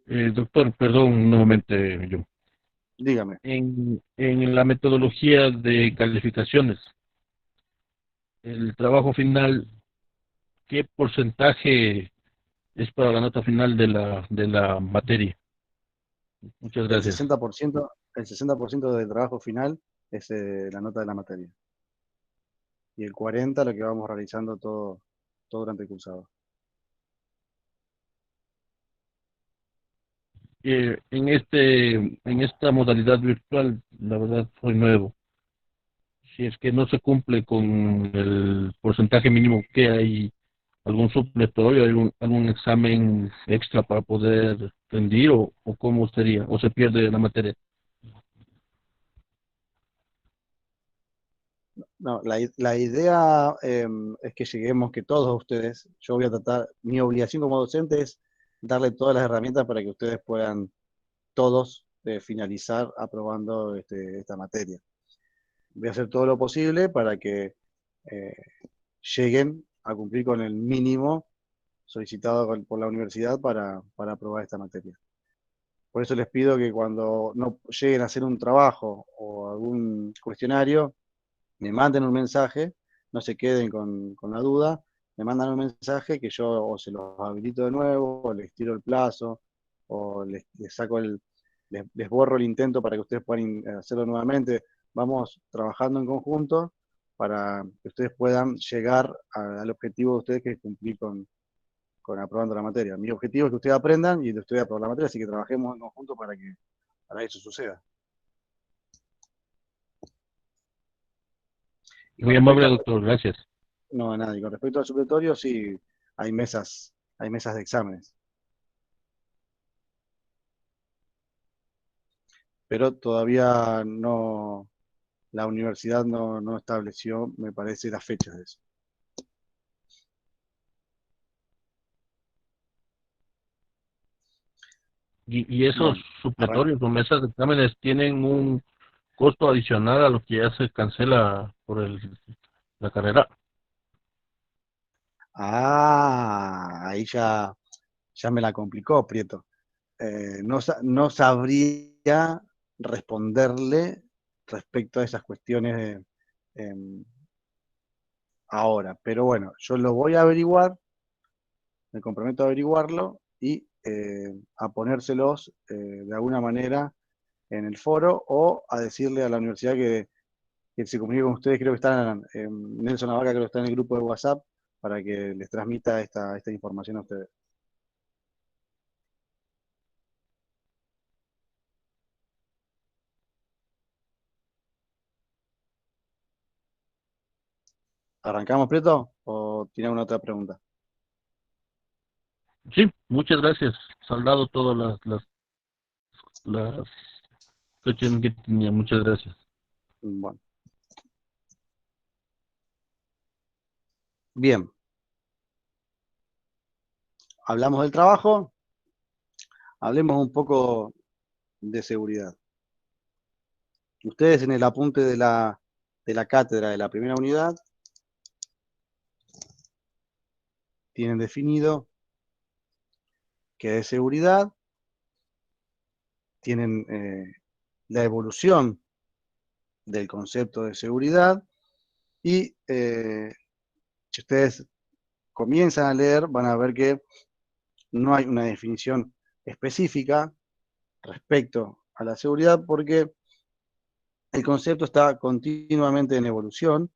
Doctor, perdón nuevamente yo. Dígame. En la metodología de calificaciones, el trabajo final, ¿qué porcentaje es para la nota final de la materia? Muchas El gracias. 60%, el 60% del trabajo final es la nota de la materia. Y el 40% lo que vamos realizando todo durante el cursado. En esta modalidad virtual, la verdad, soy nuevo. Si es que no se cumple con el porcentaje mínimo que hay, algún supletorio, algún examen extra para poder rendir o cómo sería, o se pierde la materia. No, la idea es que lleguemos, que todos ustedes, yo voy a tratar, mi obligación como docente es darle todas las herramientas para que ustedes puedan todos finalizar aprobando esta materia. Voy a hacer todo lo posible para que eh, lleguen a cumplir con el mínimo solicitado por la universidad para aprobar esta materia. Por eso les pido que cuando no lleguen a hacer un trabajo o algún cuestionario, me manden un mensaje, no se queden con la duda, me mandan un mensaje que yo o se los habilito de nuevo, o les tiro el plazo, o les saco les borro el intento para que ustedes puedan hacerlo nuevamente. Vamos trabajando en conjunto para que ustedes puedan llegar al objetivo de ustedes, que es cumplir con aprobando la materia. Mi objetivo es que ustedes aprendan y ustedes aprobar la materia, así que trabajemos en conjunto para que eso suceda. Y con Muy amable, respecto doctor, gracias. No, nada. Y con respecto al supletorio, sí, hay mesas de exámenes. Pero todavía no, la universidad no estableció, me parece, las fechas de eso. Y esos Bueno, supletorios o mesas de exámenes tienen un costo adicional a lo que ya se cancela por la carrera. ahí ya me la complicó, Prieto. No sabría responderle respecto a esas cuestiones em, ahora. Pero bueno, yo lo voy a averiguar, me comprometo a averiguarlo y a ponérselos de alguna manera en el foro, o a decirle a la universidad que se comunique con ustedes. Creo que están, Nelson Navaca creo que está en el grupo de WhatsApp, para que les transmita esta información a ustedes. ¿Arrancamos, Prieto? ¿O tiene alguna otra pregunta? Sí, muchas gracias. Saldado todas las cuestiones que tenía. Muchas gracias. Bueno, bien. Hablamos del trabajo, hablemos un poco de seguridad. Ustedes en el apunte de la cátedra de la primera unidad tienen definido que es seguridad, tienen la evolución del concepto de seguridad y si ustedes comienzan a leer van a ver que no hay una definición específica respecto a la seguridad, porque el concepto está continuamente en evolución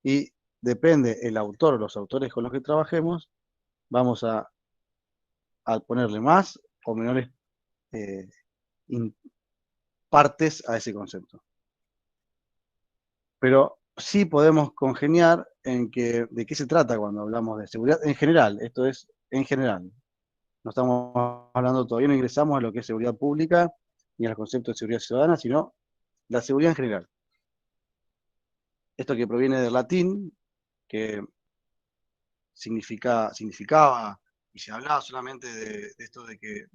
y depende el autor, los autores con los que trabajemos, vamos a ponerle más o menores eh, partes a ese concepto. Pero sí podemos congeniar en que de qué se trata cuando hablamos de seguridad en general. Esto es en general. No estamos hablando, todavía no ingresamos a lo que es seguridad pública ni al concepto de seguridad ciudadana, sino la seguridad en general. Esto que proviene del latín, que significaba y se hablaba solamente de esto de que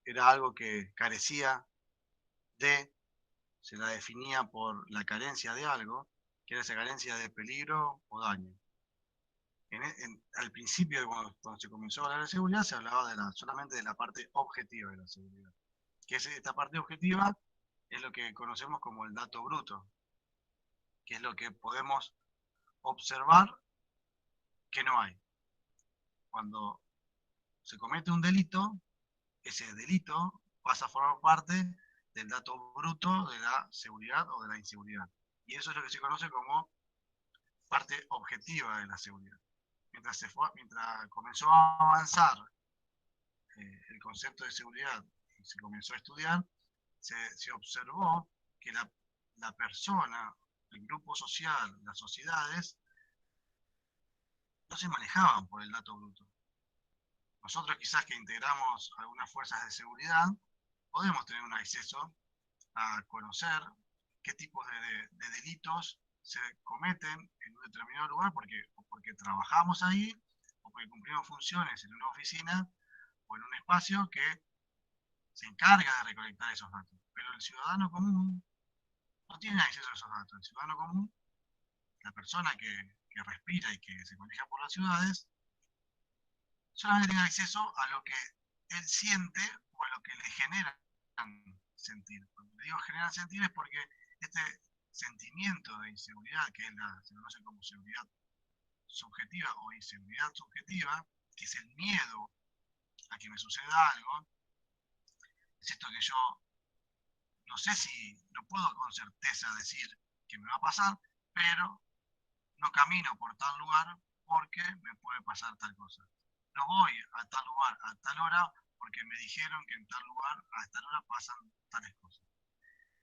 era algo que carecía de, se la definía por la carencia de algo, que era esa carencia de peligro o daño. al principio, cuando se comenzó a hablar de seguridad, se hablaba solamente de la parte objetiva de la seguridad. Que esta parte objetiva es lo que conocemos como el dato bruto, que es lo que podemos observar que no hay. Cuando se comete un delito, ese delito pasa a formar parte del dato bruto de la seguridad o de la inseguridad. Y eso es lo que se conoce como parte objetiva de la seguridad. Mientras comenzó a avanzar el concepto de seguridad y se comenzó a estudiar, se observó que la persona, el grupo social, las sociedades, no se manejaban por el dato bruto. Nosotros quizás que integramos algunas fuerzas de seguridad, podemos tener un acceso a conocer qué tipos de delitos se cometen en un determinado lugar porque trabajamos ahí o porque cumplimos funciones en una oficina o en un espacio que se encarga de recolectar esos datos. Pero el ciudadano común no tiene acceso a esos datos. El ciudadano común, la persona que respira y que se maneja por las ciudades, solamente tiene acceso a lo que él siente o a lo que le generan sentir. Cuando digo generan sentir es porque este sentimiento de inseguridad, que se conoce como seguridad subjetiva o inseguridad subjetiva, que es el miedo a que me suceda algo, es esto que yo no sé si, no puedo con certeza decir que me va a pasar, pero no camino por tal lugar porque me puede pasar tal cosa. No voy a tal lugar a tal hora porque me dijeron que en tal lugar a tal hora pasan tales cosas.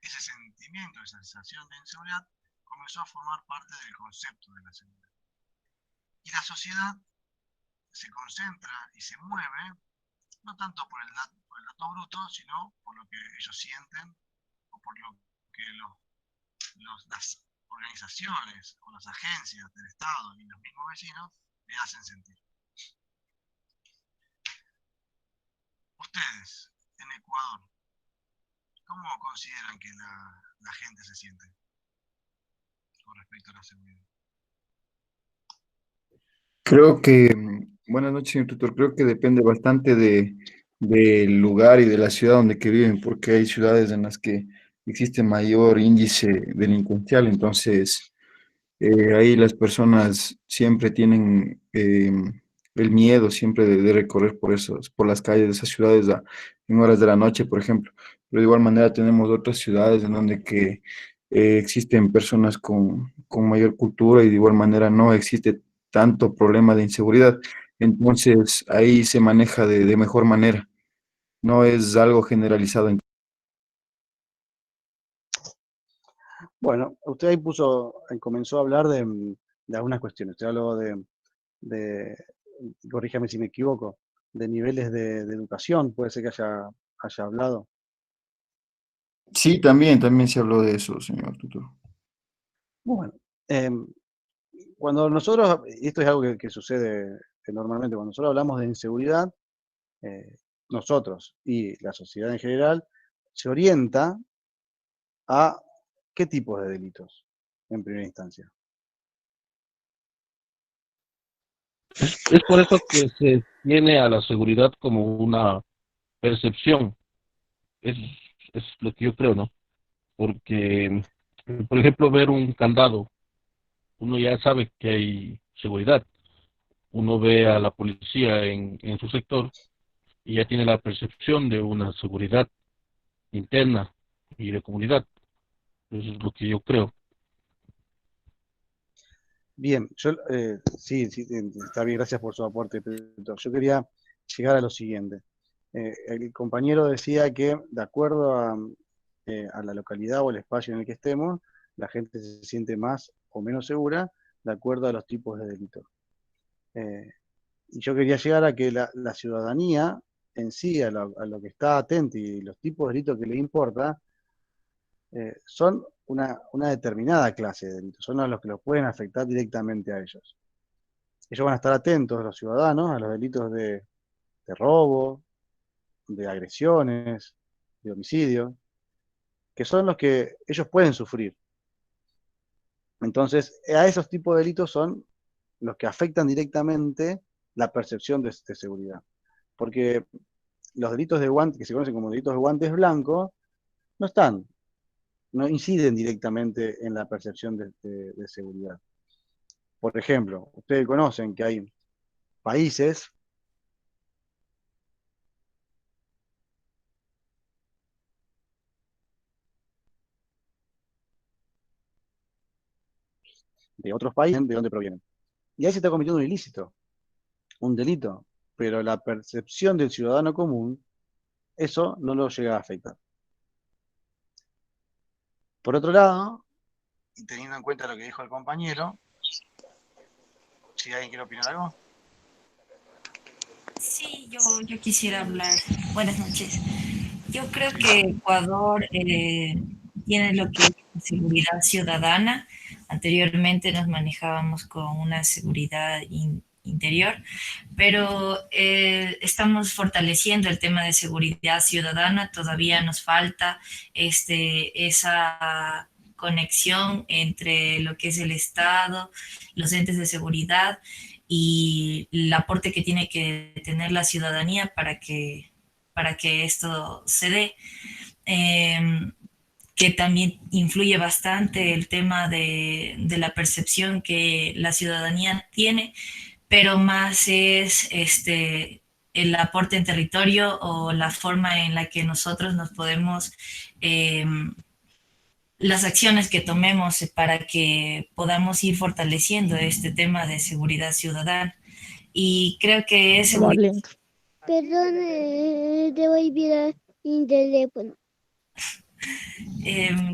Ese sentimiento, esa sensación de inseguridad comenzó a formar parte del concepto de la seguridad. Y la sociedad se concentra y se mueve no tanto por el dato bruto, sino por lo que ellos sienten o por lo que las organizaciones o las agencias del Estado y los mismos vecinos le hacen sentir. Ustedes, en Ecuador, ¿cómo consideran que la gente se siente con respecto a la seguridad? Creo que, buenas noches, señor tutor. Creo que depende bastante del lugar y de la ciudad donde que viven, porque hay ciudades en las que existe mayor índice delincuencial, entonces ahí las personas siempre tienen el miedo siempre de recorrer por las calles de esas ciudades en horas de la noche, por ejemplo. Pero de igual manera tenemos otras ciudades en donde que existen personas con mayor cultura y de igual manera no existe tanto problema de inseguridad. Entonces ahí se maneja de mejor manera. No es algo generalizado. Bueno, usted ahí comenzó a hablar de algunas cuestiones. Usted habló de, corríjame si me equivoco, de niveles de educación, puede ser que haya hablado. Sí, también se habló de eso, señor tutor. Bueno, cuando nosotros, y esto es algo que sucede normalmente, cuando nosotros hablamos de inseguridad, nosotros y la sociedad en general se orienta a qué tipos de delitos en primera instancia. Es por eso que se tiene a la seguridad como una percepción. Es, es lo que yo creo, ¿no? Porque, por ejemplo, ver un candado, uno ya sabe que hay seguridad. Uno ve a la policía en su sector y ya tiene la percepción de una seguridad interna y de comunidad. Eso es lo que yo creo. Bien, sí, está bien, gracias por su aporte, Pedro. Yo quería llegar a lo siguiente. El compañero decía que de acuerdo a la localidad o el espacio en el que estemos, la gente se siente más o menos segura de acuerdo a los tipos de delitos. Y yo quería llegar a que la ciudadanía en sí, a lo que está atenta y los tipos de delitos que le importa, son una determinada clase de delitos, son los que los pueden afectar directamente a ellos. Ellos van a estar atentos, los ciudadanos, a los delitos de robo, de agresiones, de homicidio, que son los que ellos pueden sufrir. Entonces, a esos tipos de delitos son los que afectan directamente la percepción de seguridad. Porque los delitos de guantes, que se conocen como delitos de guantes blancos, no inciden directamente en la percepción de seguridad. Por ejemplo, ustedes conocen que hay países de otros países de dónde provienen. Y ahí se está cometiendo un ilícito, un delito, pero la percepción del ciudadano común, eso no lo llega a afectar. Por otro lado, y teniendo en cuenta lo que dijo el compañero, si alguien quiere opinar algo. Sí, yo quisiera hablar. Buenas noches. Yo creo que Ecuador tiene lo que es seguridad ciudadana. Anteriormente nos manejábamos con una seguridad interior, pero estamos fortaleciendo el tema de seguridad ciudadana. Todavía nos falta esa conexión entre lo que es el Estado, los entes de seguridad y el aporte que tiene que tener la ciudadanía para que esto se dé. Que también influye bastante el tema de la percepción que la ciudadanía tiene, pero más es el aporte en territorio o la forma en la que nosotros nos podemos, las acciones que tomemos para que podamos ir fortaleciendo este tema de seguridad ciudadana. Y creo que es seguridad. Perdón, debo ir a mi teléfono.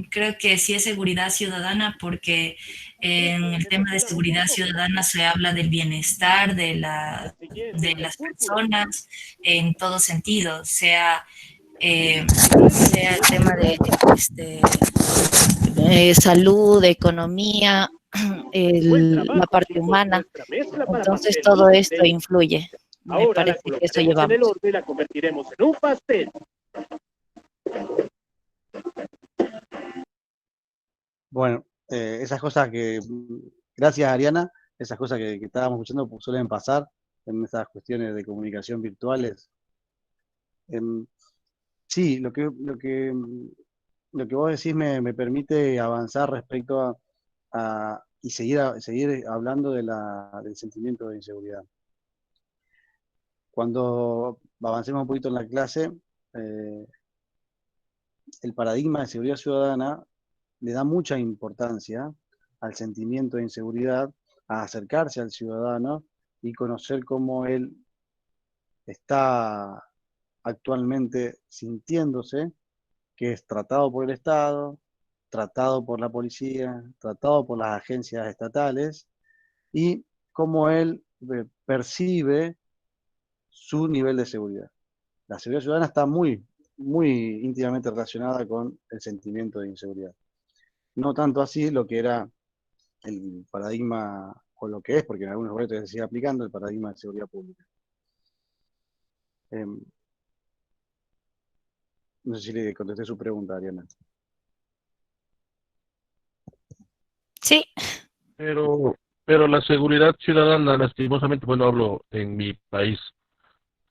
Creo que sí es seguridad ciudadana porque en el tema de seguridad ciudadana se habla del bienestar de las personas en todo sentido, sea el tema de salud, economía, la parte humana. Entonces todo esto influye. Me parece que eso llevamos. Y la convertiremos en un pastel. Bueno, esas cosas gracias Ariana, esas cosas que estábamos escuchando suelen pasar en estas cuestiones de comunicación virtuales. Sí, lo que vos decís me permite avanzar respecto y seguir hablando del sentimiento de inseguridad. Cuando avancemos un poquito en la clase, el paradigma de seguridad ciudadana le da mucha importancia al sentimiento de inseguridad, a acercarse al ciudadano y conocer cómo él está actualmente sintiéndose, que es tratado por el Estado, tratado por la policía, tratado por las agencias estatales, y cómo él percibe su nivel de seguridad. La seguridad ciudadana está muy íntimamente relacionada con el sentimiento de inseguridad. No tanto así lo que era el paradigma, o lo que es, porque en algunos lugares se sigue aplicando, el paradigma de seguridad pública. No sé si le contesté su pregunta, Ariana. Sí. Pero la seguridad ciudadana, lastimosamente, bueno, hablo en mi país,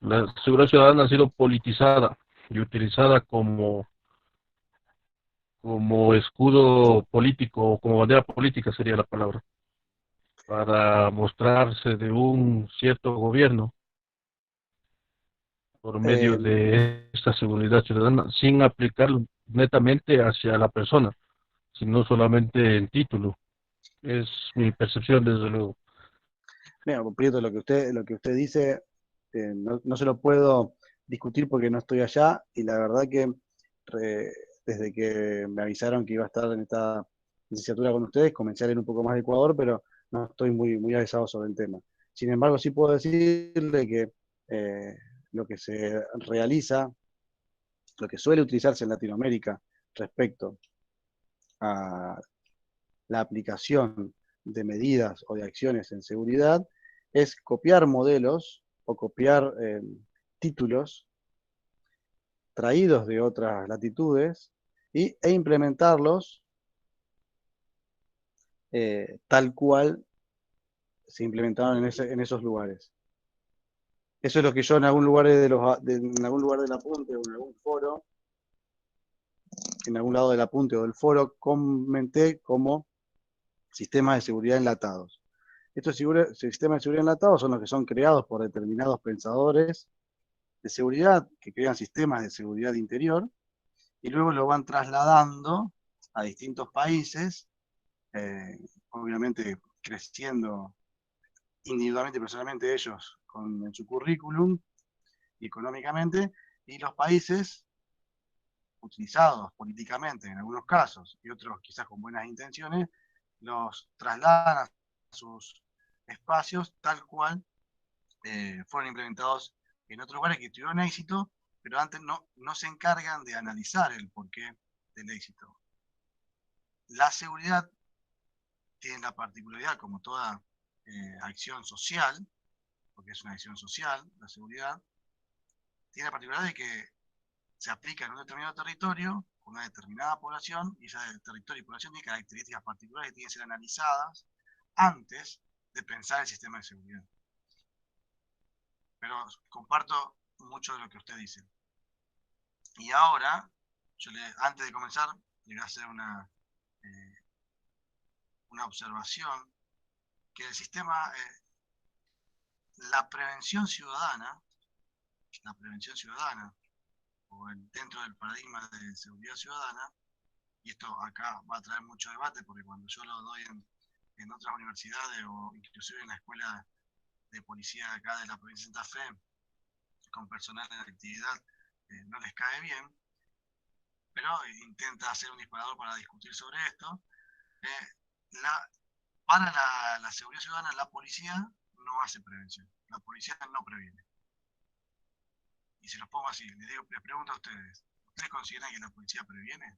la seguridad ciudadana ha sido politizada y utilizada como escudo político, o como bandera política sería la palabra, para mostrarse de un cierto gobierno por medio de esta seguridad ciudadana, sin aplicarlo netamente hacia la persona, sino solamente en título. Es mi percepción, desde luego. Mira, Prieto, lo que usted dice, no se lo puedo discutir porque no estoy allá, y la verdad que desde que me avisaron que iba a estar en esta licenciatura con ustedes, comencé a leer un poco más de Ecuador, pero no estoy muy avisado sobre el tema. Sin embargo, sí puedo decirle que lo que se realiza, lo que suele utilizarse en Latinoamérica respecto a la aplicación de medidas o de acciones en seguridad, es copiar modelos o copiar títulos traídos de otras latitudes e implementarlos tal cual se implementaron en esos lugares. Eso es lo que yo en algún lugar en algún lugar del apunte o en algún foro, en algún lado del apunte o del foro, comenté como sistemas de seguridad enlatados. Estos sistemas de seguridad enlatados son los que son creados por determinados pensadores de seguridad que crean sistemas de seguridad interior y luego lo van trasladando a distintos países, obviamente creciendo individualmente y personalmente ellos en su currículum y económicamente, y los países utilizados políticamente en algunos casos y otros quizás con buenas intenciones, los trasladan a sus espacios tal cual fueron implementados en otros lugares que tuvieron éxito, pero antes no se encargan de analizar el porqué del éxito. La seguridad tiene la particularidad, como toda acción social, porque es una acción social, la seguridad, tiene la particularidad de que se aplica en un determinado territorio, con una determinada población, y ese territorio y población tiene características particulares que tienen que ser analizadas antes de pensar el sistema de seguridad. Pero comparto mucho de lo que usted dice. Y ahora, antes de comenzar, le voy a hacer una observación, que el sistema, la prevención ciudadana, o dentro del paradigma de seguridad ciudadana, y esto acá va a traer mucho debate, porque cuando yo lo doy en otras universidades, o inclusive en la escuela de policía acá de la provincia de Santa Fe, con personal en actividad, no les cae bien, pero intenta hacer un disparador para discutir sobre esto. Para la seguridad ciudadana, la policía no hace prevención, la policía no previene. Y se los pongo así, les pregunto a ustedes, ¿ustedes consideran que la policía previene?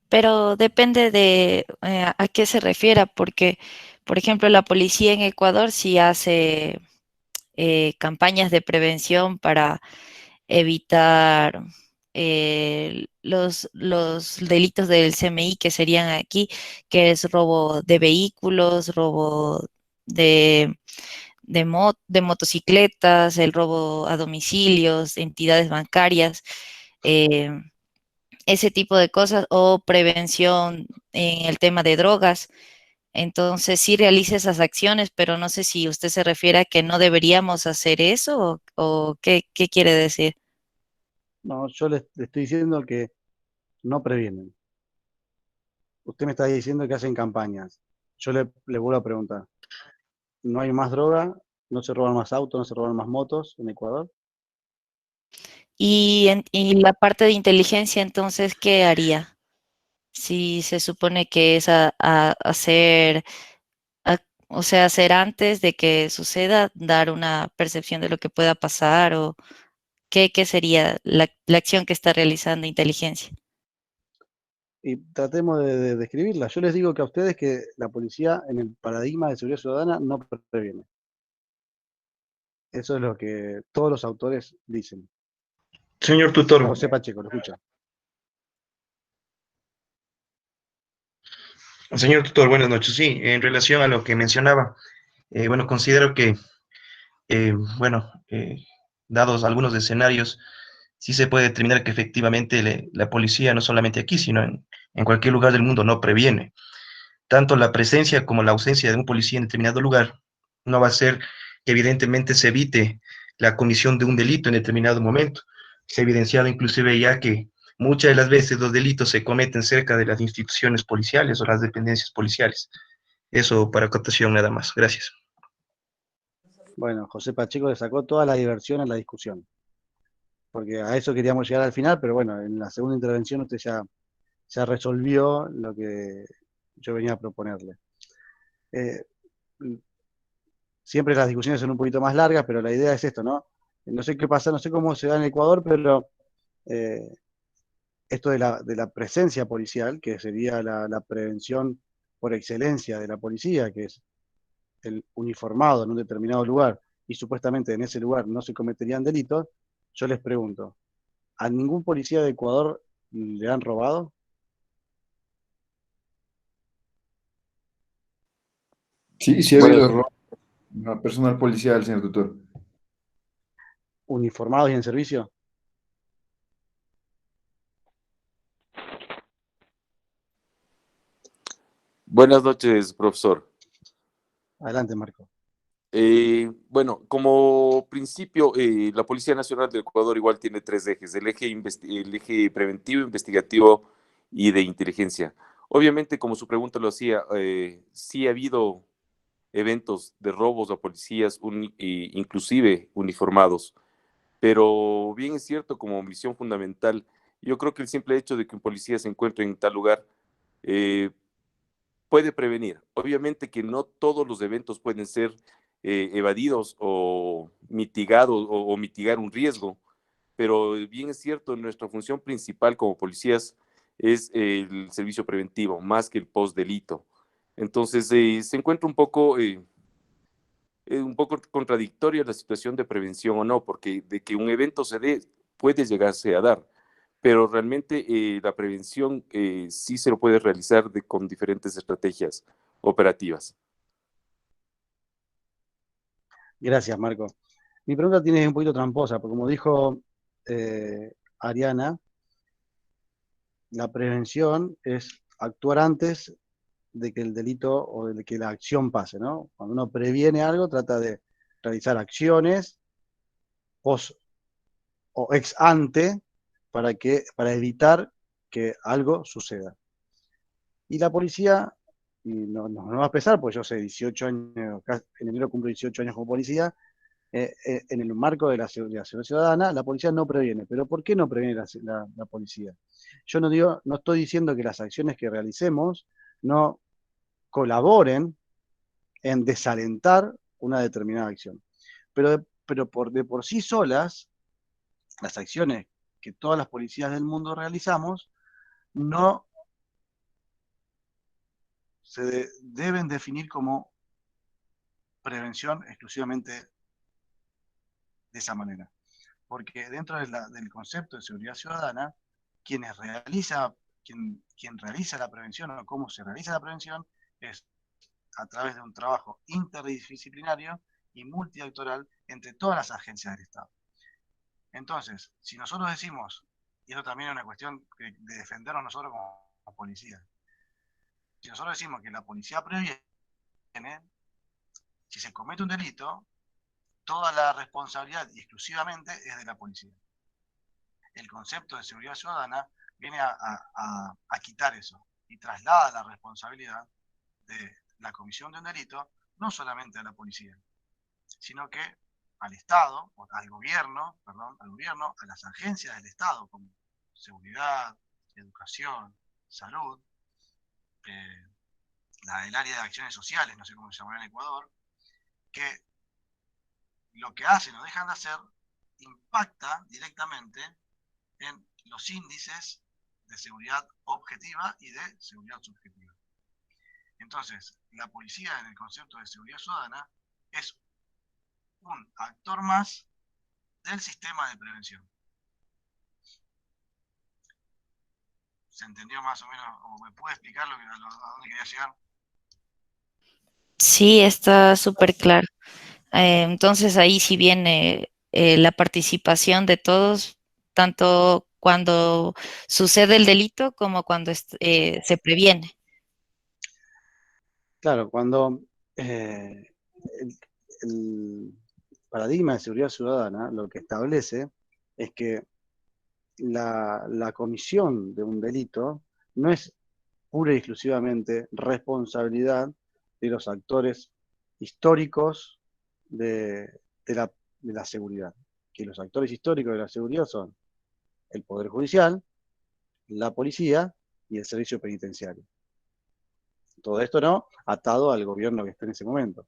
Pero depende de a qué se refiera, porque, por ejemplo, la policía en Ecuador sí hace campañas de prevención para evitar los delitos del CMI que serían aquí, que es robo de vehículos, robo de, de motocicletas, el robo a domicilios, entidades bancarias. eh, ese tipo de cosas, o prevención en el tema de drogas. Entonces sí realiza esas acciones, pero no sé si usted se refiere a que no deberíamos hacer eso o qué quiere decir. No, yo le estoy diciendo que no previenen. Usted me está diciendo que hacen campañas. Yo le vuelvo a preguntar. ¿No hay más droga? ¿No se roban más autos? ¿No se roban más motos en Ecuador? Y la parte de inteligencia, entonces, ¿qué haría? Si se supone que es hacer, o sea, hacer antes de que suceda, dar una percepción de lo que pueda pasar o qué sería la acción que está realizando inteligencia. Y tratemos de describirla. Yo les digo que a ustedes que la policía en el paradigma de seguridad ciudadana no previene. Eso es lo que todos los autores dicen. Señor tutor, José Pacheco, lo escucha. buenas noches. Sí, en relación a lo que mencionaba, bueno, considero que, bueno, dados algunos escenarios, sí se puede determinar que efectivamente la policía, no solamente aquí, sino en cualquier lugar del mundo, no previene. Tanto la presencia como la ausencia de un policía en determinado lugar no va a hacer que evidentemente se evite la comisión de un delito en determinado momento. Se ha evidenciado inclusive ya que muchas de las veces los delitos se cometen cerca de las instituciones policiales o las dependencias policiales. Eso para acotación nada más. Gracias. Bueno, José Pacheco le sacó toda la diversión a la discusión. Porque a eso queríamos llegar al final, pero bueno, en la segunda intervención usted ya resolvió lo que yo venía a proponerle. Siempre las discusiones son un poquito más largas, pero la idea es esto, ¿no? No sé qué pasa, no sé cómo se da en Ecuador, pero esto de la presencia policial, que sería la prevención por excelencia de la policía, que es el uniformado en un determinado lugar, y supuestamente en ese lugar no se cometerían delitos, yo les pregunto, ¿a ningún policía de Ecuador le han robado? Sí, sí ha Buenas, habido error a personal policial, señor tutor. Uniformados y en servicio. buenas noches, profesor. Adelante, Marco. Bueno, como principio, la Policía Nacional del Ecuador igual tiene tres ejes, el eje preventivo, investigativo y de inteligencia. Obviamente, como su pregunta lo hacía, sí ha habido eventos de robos a policías, inclusive uniformados, pero bien es cierto, como misión fundamental, yo creo que el simple hecho de que un policía se encuentre en tal lugar eh, puede prevenir. Obviamente que no todos los eventos pueden ser evadidos o mitigados o mitigar un riesgo, pero bien es cierto, nuestra función principal como policías es el servicio preventivo, más que el post-delito. Entonces, se encuentra un poco contradictoria la situación de prevención o no, porque de que un evento se dé, puede llegarse a dar, pero realmente la prevención sí se lo puede realizar con diferentes estrategias operativas. Gracias, Marco. Mi pregunta tiene un poquito tramposa, porque como dijo Ariana, la prevención es actuar antes de que el delito o de que la acción pase, ¿no? Cuando uno previene algo, trata de realizar acciones post o ex ante para evitar que algo suceda. Y la policía, y no va a pesar, pues yo sé, 18 años, en enero cumplo 18 años como policía, en el marco de la seguridad ciudadana, la policía no previene. ¿Pero por qué no previene la policía? Yo no estoy diciendo que las acciones que realicemos no colaboren en desalentar una determinada acción. Pero de por sí solas, las acciones que todas las policías del mundo realizamos no se deben definir como prevención exclusivamente de esa manera. Porque dentro del concepto de seguridad ciudadana, quien realiza la prevención o cómo se realiza la prevención es a través de un trabajo interdisciplinario y multiactoral entre todas las agencias del Estado. Entonces, si nosotros decimos, y eso también es una cuestión de defendernos nosotros como policía, si nosotros decimos que la policía previene, si se comete un delito, toda la responsabilidad y exclusivamente es de la policía. El concepto de seguridad ciudadana viene a quitar eso y traslada la responsabilidad de la comisión de un delito no solamente a la policía, sino que al Estado, al gobierno, a las agencias del Estado, como seguridad, educación, salud, el área de acciones sociales, no sé cómo se llama en Ecuador, que lo que hacen o dejan de hacer impacta directamente en los índices de seguridad objetiva y de seguridad subjetiva. Entonces, la policía en el concepto de seguridad ciudadana es un actor más del sistema de prevención. ¿Se entendió más o menos? ¿O me puede explicar a dónde quería llegar? Sí, está súper claro. Entonces ahí sí viene la participación de todos, tanto cuando sucede el delito como cuando se previene. Claro, cuando el, el paradigma de seguridad ciudadana lo que establece es que la comisión de un delito no es pura y exclusivamente responsabilidad de los actores históricos de la seguridad. Que los actores históricos de la seguridad son el Poder Judicial, la policía y el servicio penitenciario. Todo esto no atado al gobierno que esté en ese momento.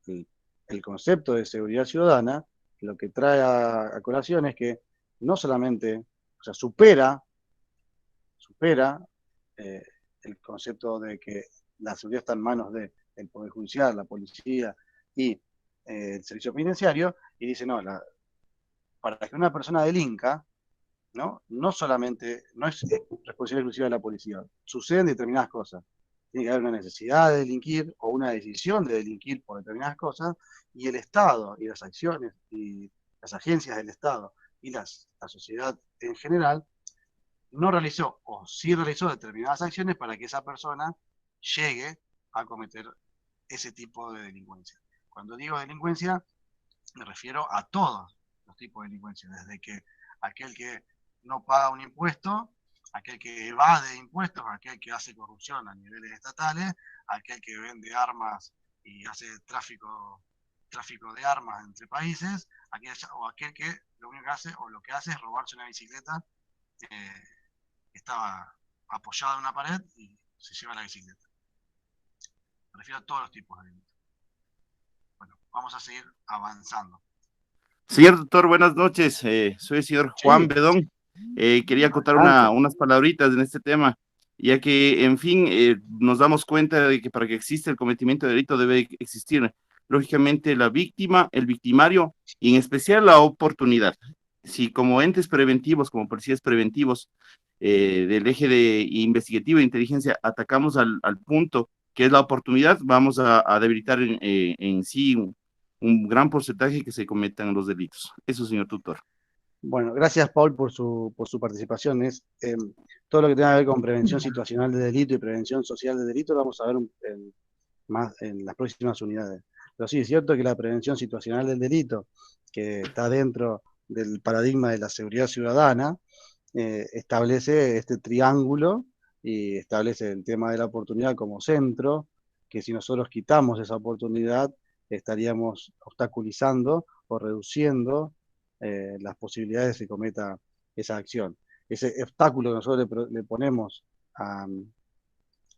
El concepto de seguridad ciudadana lo que trae a colación es que no solamente, o sea, supera eh, el concepto de que la seguridad está en manos del Poder Judicial, la policía y el servicio penitenciario, y dice, no, para que una persona delinca, no solamente, no es responsabilidad exclusiva de la policía, suceden determinadas cosas. tiene que haber una necesidad de delinquir o una decisión de delinquir por determinadas cosas, y el Estado y las acciones y las agencias del Estado y la sociedad en general no realizó o sí realizó determinadas acciones para que esa persona llegue a cometer ese tipo de delincuencia. Cuando digo delincuencia, me refiero a todos los tipos de delincuencia, desde que aquel que no paga un impuesto, aquel que evade impuestos, aquel que hace corrupción a niveles estatales, aquel que vende armas y hace tráfico de armas entre países, o aquel que lo único que hace o lo que hace es robarse una bicicleta que estaba apoyada en una pared y se lleva la bicicleta. Me refiero a todos los tipos de delitos. Bueno, vamos a seguir avanzando. Señor doctor, buenas noches. Soy el señor Juan Sí, Bedón. Quería acotar adelante. unas palabritas en este tema, ya que, en fin, nos damos cuenta de que para que exista el cometimiento de delito debe existir, lógicamente, la víctima, el victimario y en especial la oportunidad. Si como entes preventivos, como policías preventivos del eje de investigativo de inteligencia, atacamos al punto que es la oportunidad, vamos a debilitar en sí un gran porcentaje que se cometan los delitos. Eso, señor tutor. Bueno, gracias Paul por su participación. Todo lo que tenga que ver con prevención situacional de delito y prevención social de delito lo vamos a ver más en las próximas unidades. Pero sí, es cierto que la prevención situacional del delito, que está dentro del paradigma de la seguridad ciudadana, establece este triángulo y establece el tema de la oportunidad como centro, que si nosotros quitamos esa oportunidad, estaríamos obstaculizando o reduciendo las posibilidades de que se cometa esa acción. Ese obstáculo que nosotros le ponemos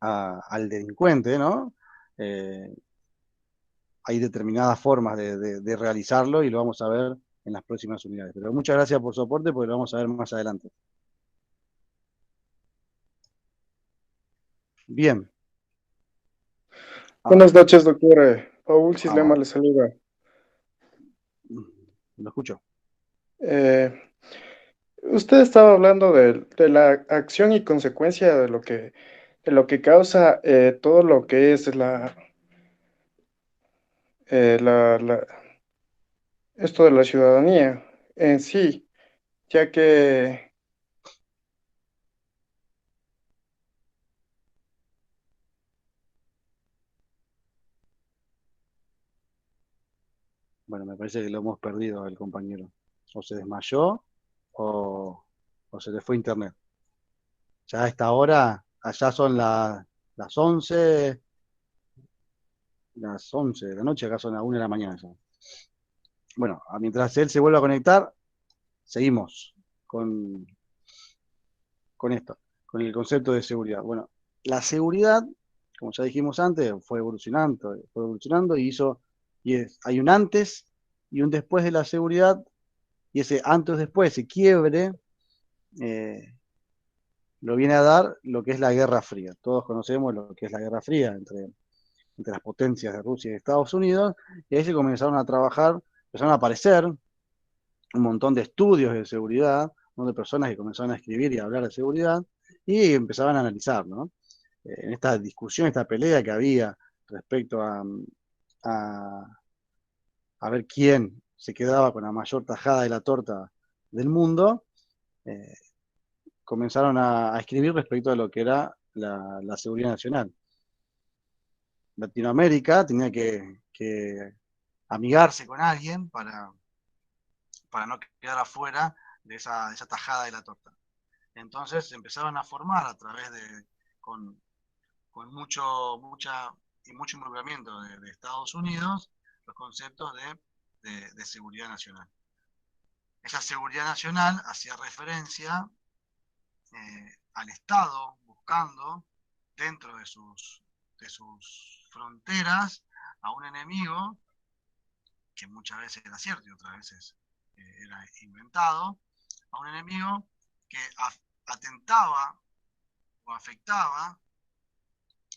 al delincuente, ¿no? Hay determinadas formas de realizarlo y lo vamos a ver en las próximas unidades. Pero muchas gracias por su aporte, porque lo vamos a ver más adelante. Bien. Buenas noches, doctor. Paul Cislema le saluda. Lo escucho. Usted estaba hablando de la acción y consecuencia de lo que causa todo lo que es eh, la, la- esto de la ciudadanía en sí, ya que Bueno, me parece que lo hemos perdido al compañero. O se desmayó o se le fue internet. Ya a esta hora, allá son las 11 de la noche, acá son las 1 de la mañana ya. Bueno, mientras él se vuelva a conectar, seguimos con esto, con el concepto de seguridad. Bueno, la seguridad, como ya dijimos antes, fue evolucionando hay un antes y un después de la seguridad, y ese antes después, ese quiebre, lo viene a dar lo que es la Guerra Fría. Todos conocemos lo que es la Guerra Fría entre las potencias de Rusia y Estados Unidos, y ahí se comenzaron a trabajar, empezaron a aparecer un montón de estudios de seguridad, un montón de personas que comenzaron a escribir y a hablar de seguridad, y empezaban a analizar, ¿no? En esta discusión, esta pelea que había respecto a, a ver quién se quedaba con la mayor tajada de la torta del mundo, comenzaron a escribir respecto a lo que era la seguridad nacional. Latinoamérica tenía que amigarse con alguien para no quedar afuera de esa tajada de la torta. Entonces empezaron a formar a través con mucho involucramiento de Estados Unidos, los conceptos de seguridad nacional. Esa seguridad nacional hacía referencia al Estado buscando dentro de sus fronteras a un enemigo que muchas veces era cierto y otras veces era inventado, a un enemigo que atentaba o afectaba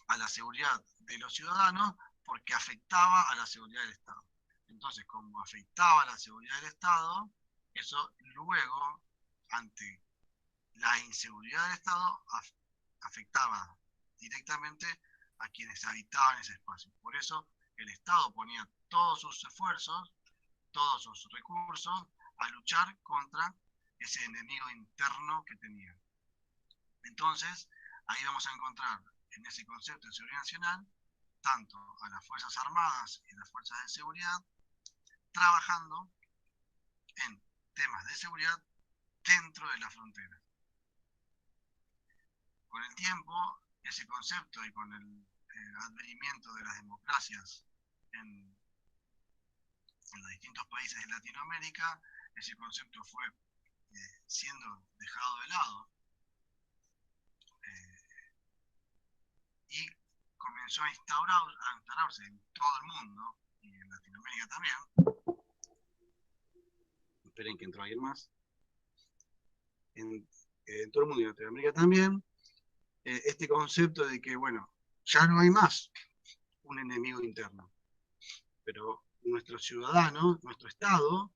a la seguridad de los ciudadanos porque afectaba a la seguridad del Estado. Entonces, como afectaba a la seguridad del Estado, eso luego, ante la inseguridad del Estado, afectaba directamente a quienes habitaban ese espacio. Por eso el Estado ponía todos sus esfuerzos, todos sus recursos a luchar contra ese enemigo interno que tenía. Entonces, ahí vamos a encontrar en ese concepto de seguridad nacional tanto a las Fuerzas Armadas y las Fuerzas de Seguridad trabajando en temas de seguridad dentro de la frontera. Con el tiempo, ese concepto y con el advenimiento de las democracias en los distintos países de Latinoamérica, ese concepto fue siendo dejado de lado y comenzó a instaurarse en todo el mundo y en Latinoamérica también. Esperen que entró alguien más. En todo el mundo y en Latinoamérica también, este concepto de que, bueno, ya no hay más un enemigo interno, pero nuestros ciudadanos, nuestro Estado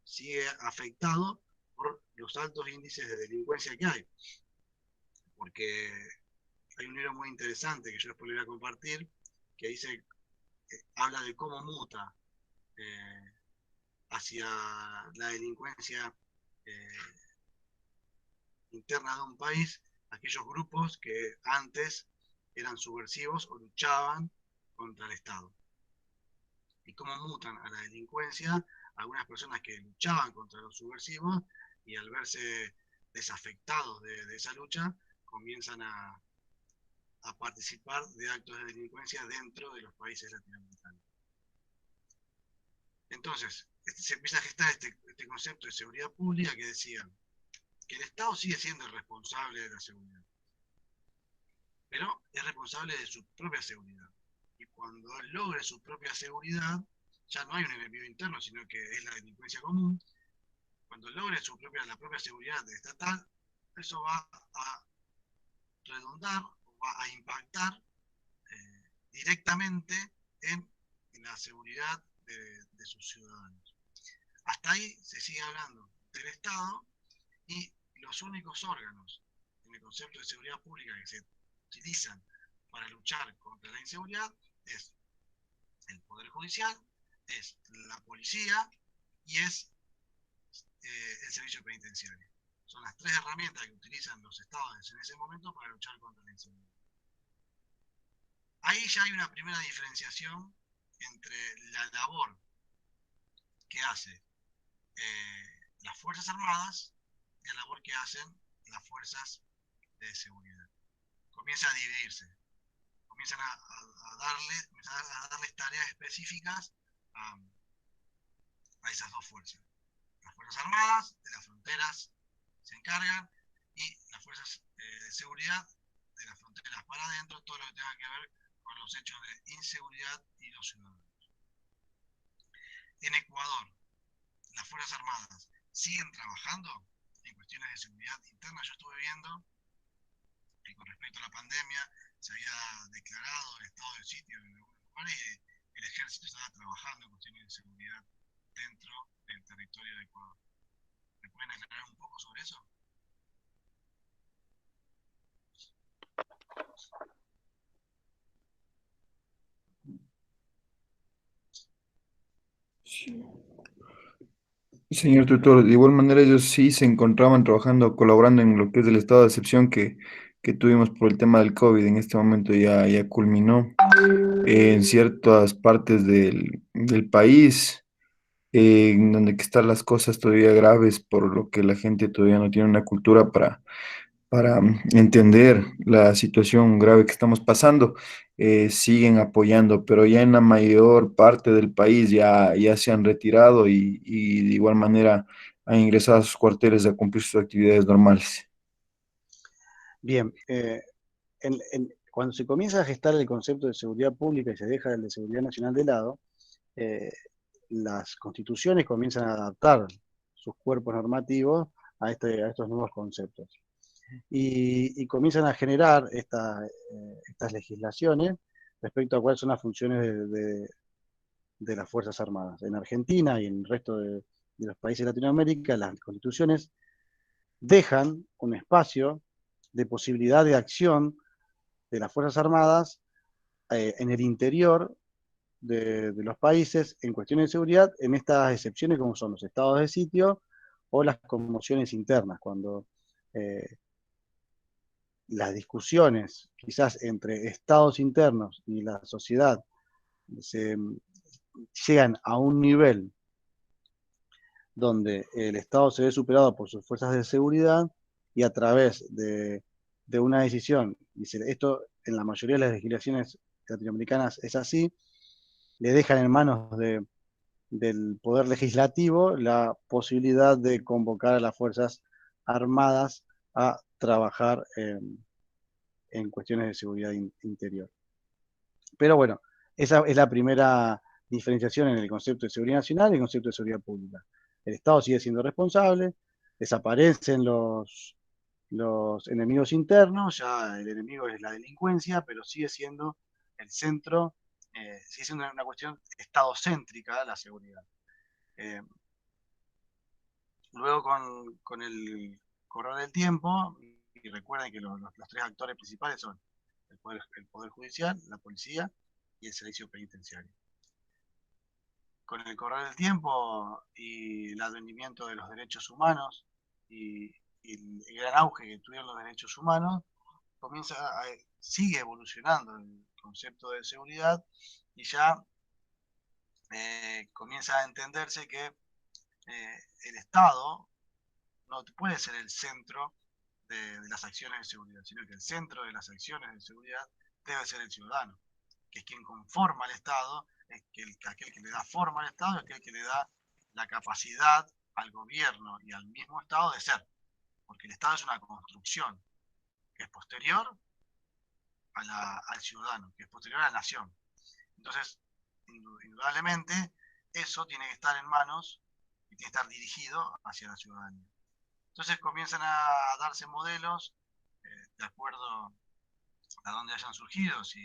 sigue afectado por los altos índices de delincuencia que hay. Porque hay un libro muy interesante que yo después le voy a compartir, que dice, habla de cómo muta hacia la delincuencia interna de un país aquellos grupos que antes eran subversivos o luchaban contra el Estado. Y cómo mutan a la delincuencia algunas personas que luchaban contra los subversivos y al verse desafectados de esa lucha, comienzan a participar de actos de delincuencia dentro de los países latinoamericanos. Entonces, se empieza a gestar este concepto de seguridad pública que decía que el Estado sigue siendo el responsable de la seguridad, pero es responsable de su propia seguridad. Y cuando él logre su propia seguridad, ya no hay un enemigo interno, sino que es la delincuencia común. Cuando logre la propia seguridad estatal, eso va a redundar, va a impactar directamente en la seguridad de sus ciudadanos. Hasta ahí se sigue hablando del Estado y los únicos órganos en el concepto de seguridad pública que se utilizan para luchar contra la inseguridad es el Poder Judicial, es la policía y es el servicio penitenciario. Son las tres herramientas que utilizan los estados en ese momento para luchar contra la inseguridad. Ahí ya hay una primera diferenciación entre la labor que hace las Fuerzas Armadas y la labor que hacen las Fuerzas de Seguridad. Comienza a dividirse, comienzan a darles tareas específicas a esas dos fuerzas. Las Fuerzas Armadas de las fronteras se encargan y las Fuerzas de Seguridad de las fronteras para adentro, todo lo que tenga que ver con los hechos de inseguridad y los ciudadanos. En Ecuador, las Fuerzas Armadas siguen trabajando en cuestiones de seguridad interna. Yo estuve viendo que con respecto a la pandemia se había declarado el estado de sitio en algunos lugares y el ejército estaba trabajando en cuestiones de seguridad dentro del territorio de Ecuador. ¿Me pueden aclarar un poco sobre eso? Señor tutor, de igual manera ellos sí se encontraban trabajando, colaborando en lo que es el estado de excepción que tuvimos por el tema del COVID. En este momento ya culminó en ciertas partes del país, en donde que están las cosas todavía graves, por lo que la gente todavía no tiene una cultura para entender la situación grave que estamos pasando, siguen apoyando, pero ya en la mayor parte del país ya se han retirado y de igual manera han ingresado a sus cuarteles a cumplir sus actividades normales. Bien, cuando se comienza a gestar el concepto de seguridad pública y se deja el de seguridad nacional de lado, las constituciones comienzan a adaptar sus cuerpos normativos a estos nuevos conceptos. Y comienzan a generar estas legislaciones respecto a cuáles son las funciones de las Fuerzas Armadas. En Argentina y en el resto de los países de Latinoamérica, las constituciones dejan un espacio de posibilidad de acción de las Fuerzas Armadas en el interior de los países en cuestiones de seguridad, en estas excepciones como son los estados de sitio o las conmociones internas, cuando las discusiones quizás entre estados internos y la sociedad llegan a un nivel donde el Estado se ve superado por sus fuerzas de seguridad y a través de una decisión, dice, esto en la mayoría de las legislaciones latinoamericanas es así, le dejan en manos del Poder Legislativo la posibilidad de convocar a las Fuerzas Armadas a trabajar en cuestiones de seguridad interior. Pero bueno, esa es la primera diferenciación en el concepto de seguridad nacional y el concepto de seguridad pública. El Estado sigue siendo responsable, desaparecen los enemigos internos, ya el enemigo es la delincuencia, pero sigue siendo el centro, sigue siendo una cuestión estadocéntrica la seguridad. Luego con el correr del tiempo, y recuerden que los tres actores principales son el poder Judicial, la policía y el servicio penitenciario. Con el correr del tiempo y el advenimiento de los derechos humanos y el gran auge que tuvieron los derechos humanos, sigue evolucionando el concepto de seguridad y ya comienza a entenderse que el Estado no puede ser el centro de las acciones de seguridad, sino que el centro de las acciones de seguridad debe ser el ciudadano, que es quien conforma al Estado, es aquel que le da forma al Estado, es aquel que le da la capacidad al gobierno y al mismo Estado de ser, porque el Estado es una construcción que es posterior al ciudadano, que es posterior a la nación. Entonces, indudablemente, eso tiene que estar en manos y tiene que estar dirigido hacia la ciudadanía. Entonces comienzan a darse modelos de acuerdo a donde hayan surgido, si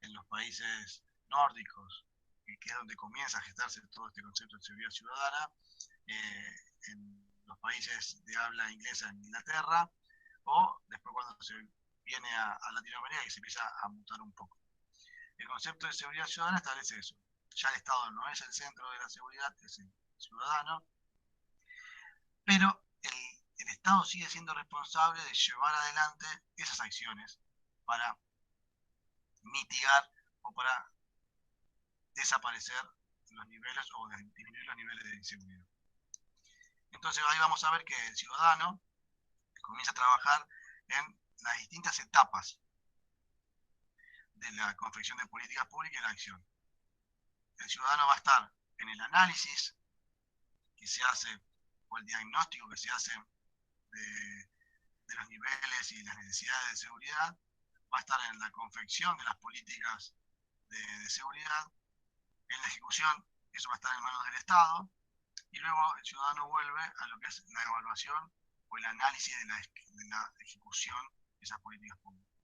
en los países nórdicos, que es donde comienza a gestarse todo este concepto de seguridad ciudadana, en los países de habla inglesa en Inglaterra, o después cuando se viene a Latinoamérica y se empieza a mutar un poco. El concepto de seguridad ciudadana establece eso. Ya el Estado no es el centro de la seguridad, es el ciudadano, pero el Estado sigue siendo responsable de llevar adelante esas acciones para mitigar o para desaparecer los niveles o disminuir los niveles de inseguridad. Entonces ahí vamos a ver que el ciudadano comienza a trabajar en las distintas etapas de la confección de políticas públicas y la acción. El ciudadano va a estar en el análisis que se hace o el diagnóstico que se hace de los niveles y las necesidades de seguridad, va a estar en la confección de las políticas de seguridad, en la ejecución, eso va a estar en manos del Estado, y luego el ciudadano vuelve a lo que es la evaluación o el análisis de la ejecución de esas políticas públicas.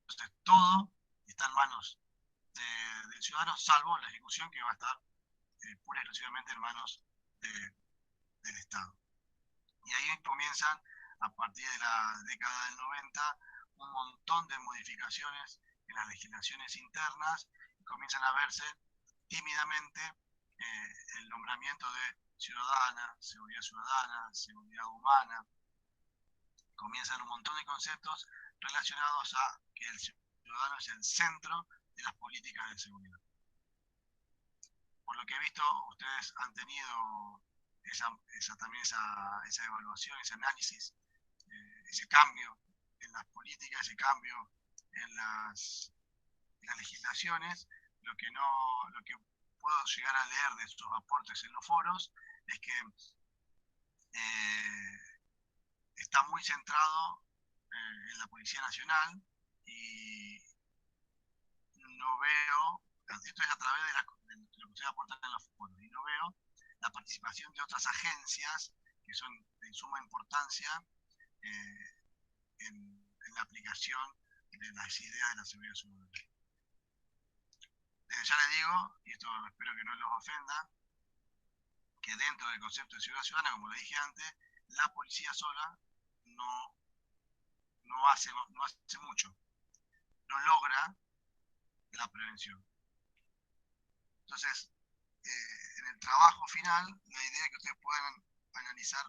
Entonces todo está en manos del ciudadano, salvo la ejecución que va a estar pura y exclusivamente en manos del Estado. Y ahí comienzan, a partir de la década del 90, un montón de modificaciones en las legislaciones internas y comienzan a verse tímidamente el nombramiento de ciudadana, seguridad humana. Comienzan un montón de conceptos relacionados a que el ciudadano es el centro de las políticas de seguridad. Por lo que he visto, ustedes han tenido también esa evaluación, ese análisis, ese cambio en las políticas, ese cambio en las legislaciones. Lo que puedo llegar a leer de sus aportes en los foros es que está muy centrado en la Policía Nacional y no veo, esto es a través de lo que ustedes aportan en los foros, y no veo la participación de otras agencias que son de suma importancia en la aplicación de las ideas de la seguridad ciudadana. Desde ya les digo, y esto espero que no los ofenda, que dentro del concepto de seguridad ciudadana, como le dije antes, la policía sola no hace mucho. no logra la prevención. Entonces, en el trabajo final, la idea es que ustedes puedan analizar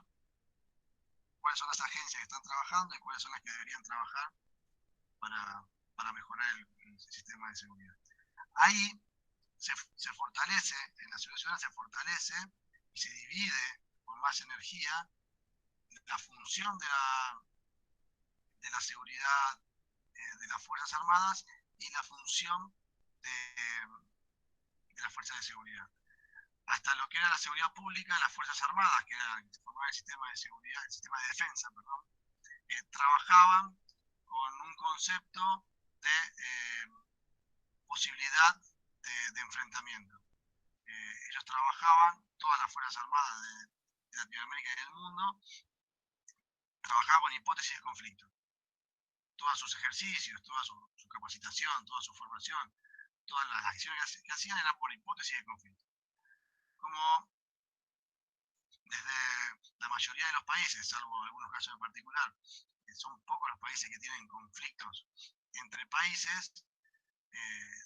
cuáles son las agencias que están trabajando y cuáles son las que deberían trabajar para mejorar el sistema de seguridad. Ahí se fortalece, en la seguridad ciudadana se fortalece y se divide con más energía la función de la seguridad de las Fuerzas Armadas y la función de las fuerzas de seguridad. Hasta lo que era la seguridad pública, las Fuerzas Armadas, que era que formaba el sistema de seguridad, el sistema de defensa, perdón, trabajaban con un concepto de posibilidad de enfrentamiento. Ellos trabajaban, todas las Fuerzas Armadas de Latinoamérica y del mundo, trabajaban con hipótesis de conflicto. Todos sus ejercicios, toda su capacitación, toda su formación, todas las acciones que hacían eran por hipótesis de conflicto. Como desde la mayoría de los países, salvo algunos casos en particular, son pocos los países que tienen conflictos entre países,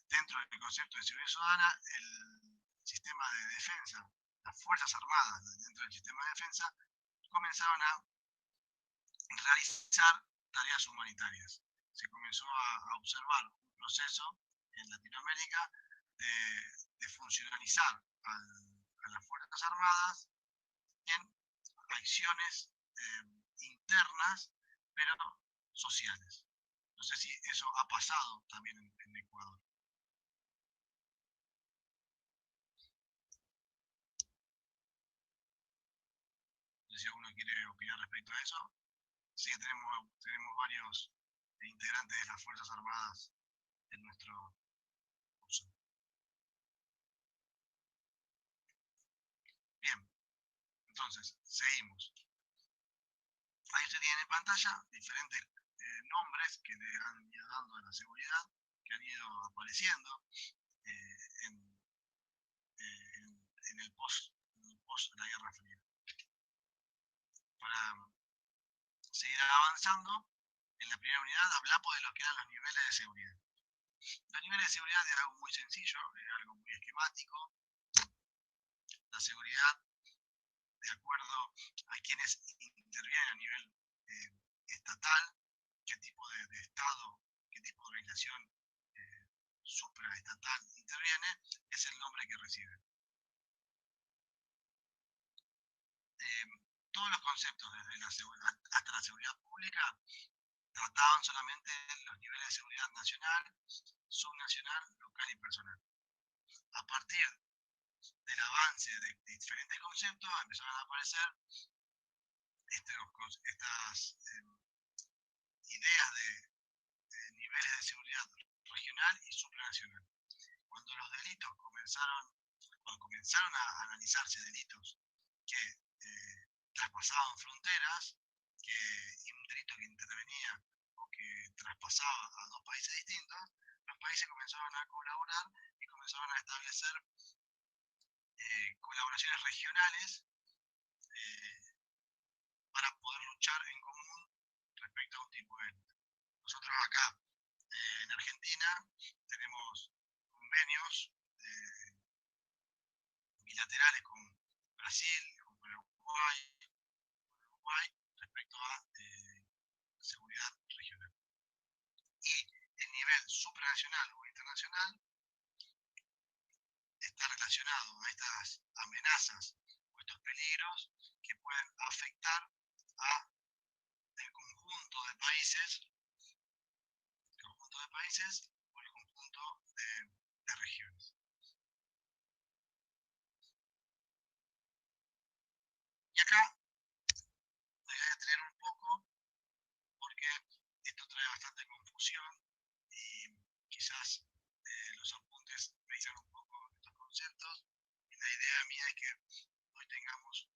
dentro del concepto de seguridad ciudadana, el sistema de defensa, las Fuerzas Armadas dentro del sistema de defensa, comenzaron a realizar tareas humanitarias. Se comenzó a observar un proceso en Latinoamérica de funcionalizar a las Fuerzas Armadas en acciones internas, pero sociales. No sé si eso ha pasado también en Ecuador. No sé si alguno quiere opinar respecto a eso. Sí, tenemos varios integrantes de las Fuerzas Armadas en nuestro curso. Bien, entonces, seguimos. Ahí usted tiene en pantalla diferentes nombres que le han ido dando a la seguridad, que han ido apareciendo en el post de la Guerra Fría. Para seguir avanzando, en la primera unidad hablamos de lo que eran los niveles de seguridad. Los niveles de seguridad es algo muy sencillo, es algo muy esquemático. La seguridad, de acuerdo a quienes intervienen a nivel estatal, qué tipo de Estado, qué tipo de organización supraestatal interviene, es el nombre que recibe. Todos los conceptos, desde la seguridad hasta la seguridad pública, trataban solamente los niveles de seguridad nacional, subnacional, local y personal. A partir del avance de diferentes conceptos empezaron a aparecer estas ideas de niveles de seguridad regional y supranacional. Cuando los delitos comenzaron a analizarse delitos que traspasaban fronteras, y un delito que intervenía o que traspasaba a dos países distintos, los países comenzaron a colaborar y comenzaron a establecer colaboraciones regionales para poder luchar en común respecto a un tipo de delito. Nosotros acá, en Argentina, tenemos convenios bilaterales con Brasil, con Uruguay respecto a seguridad regional. Y el nivel supranacional o internacional está relacionado a estas amenazas o estos peligros que pueden afectar a el conjunto de países o el conjunto de regiones. Y acá voy a detener un poco porque esto trae bastante confusión y quizás los apuntes revisan un poco estos conceptos, y la idea mía es que hoy tengamos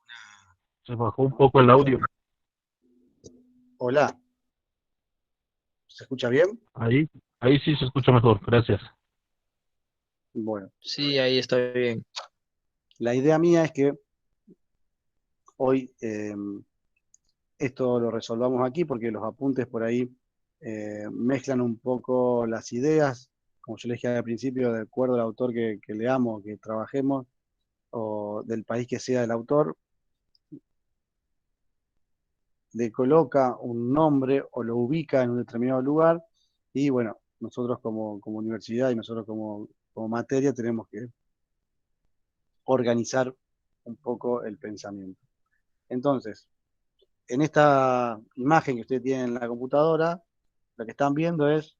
una... Se bajó un poco el audio. Hola. ¿Se escucha bien? Ahí sí se escucha mejor, gracias. Bueno. Sí, ahí está bien. La idea mía es que hoy esto lo resolvamos aquí porque los apuntes por ahí mezclan un poco las ideas, como yo les dije al principio, de acuerdo al autor que leamos, que trabajemos, o del país que sea el autor, le coloca un nombre o lo ubica en un determinado lugar, y bueno, nosotros como universidad y nosotros como materia tenemos que organizar un poco el pensamiento. Entonces, en esta imagen que ustedes tienen en la computadora, lo que están viendo es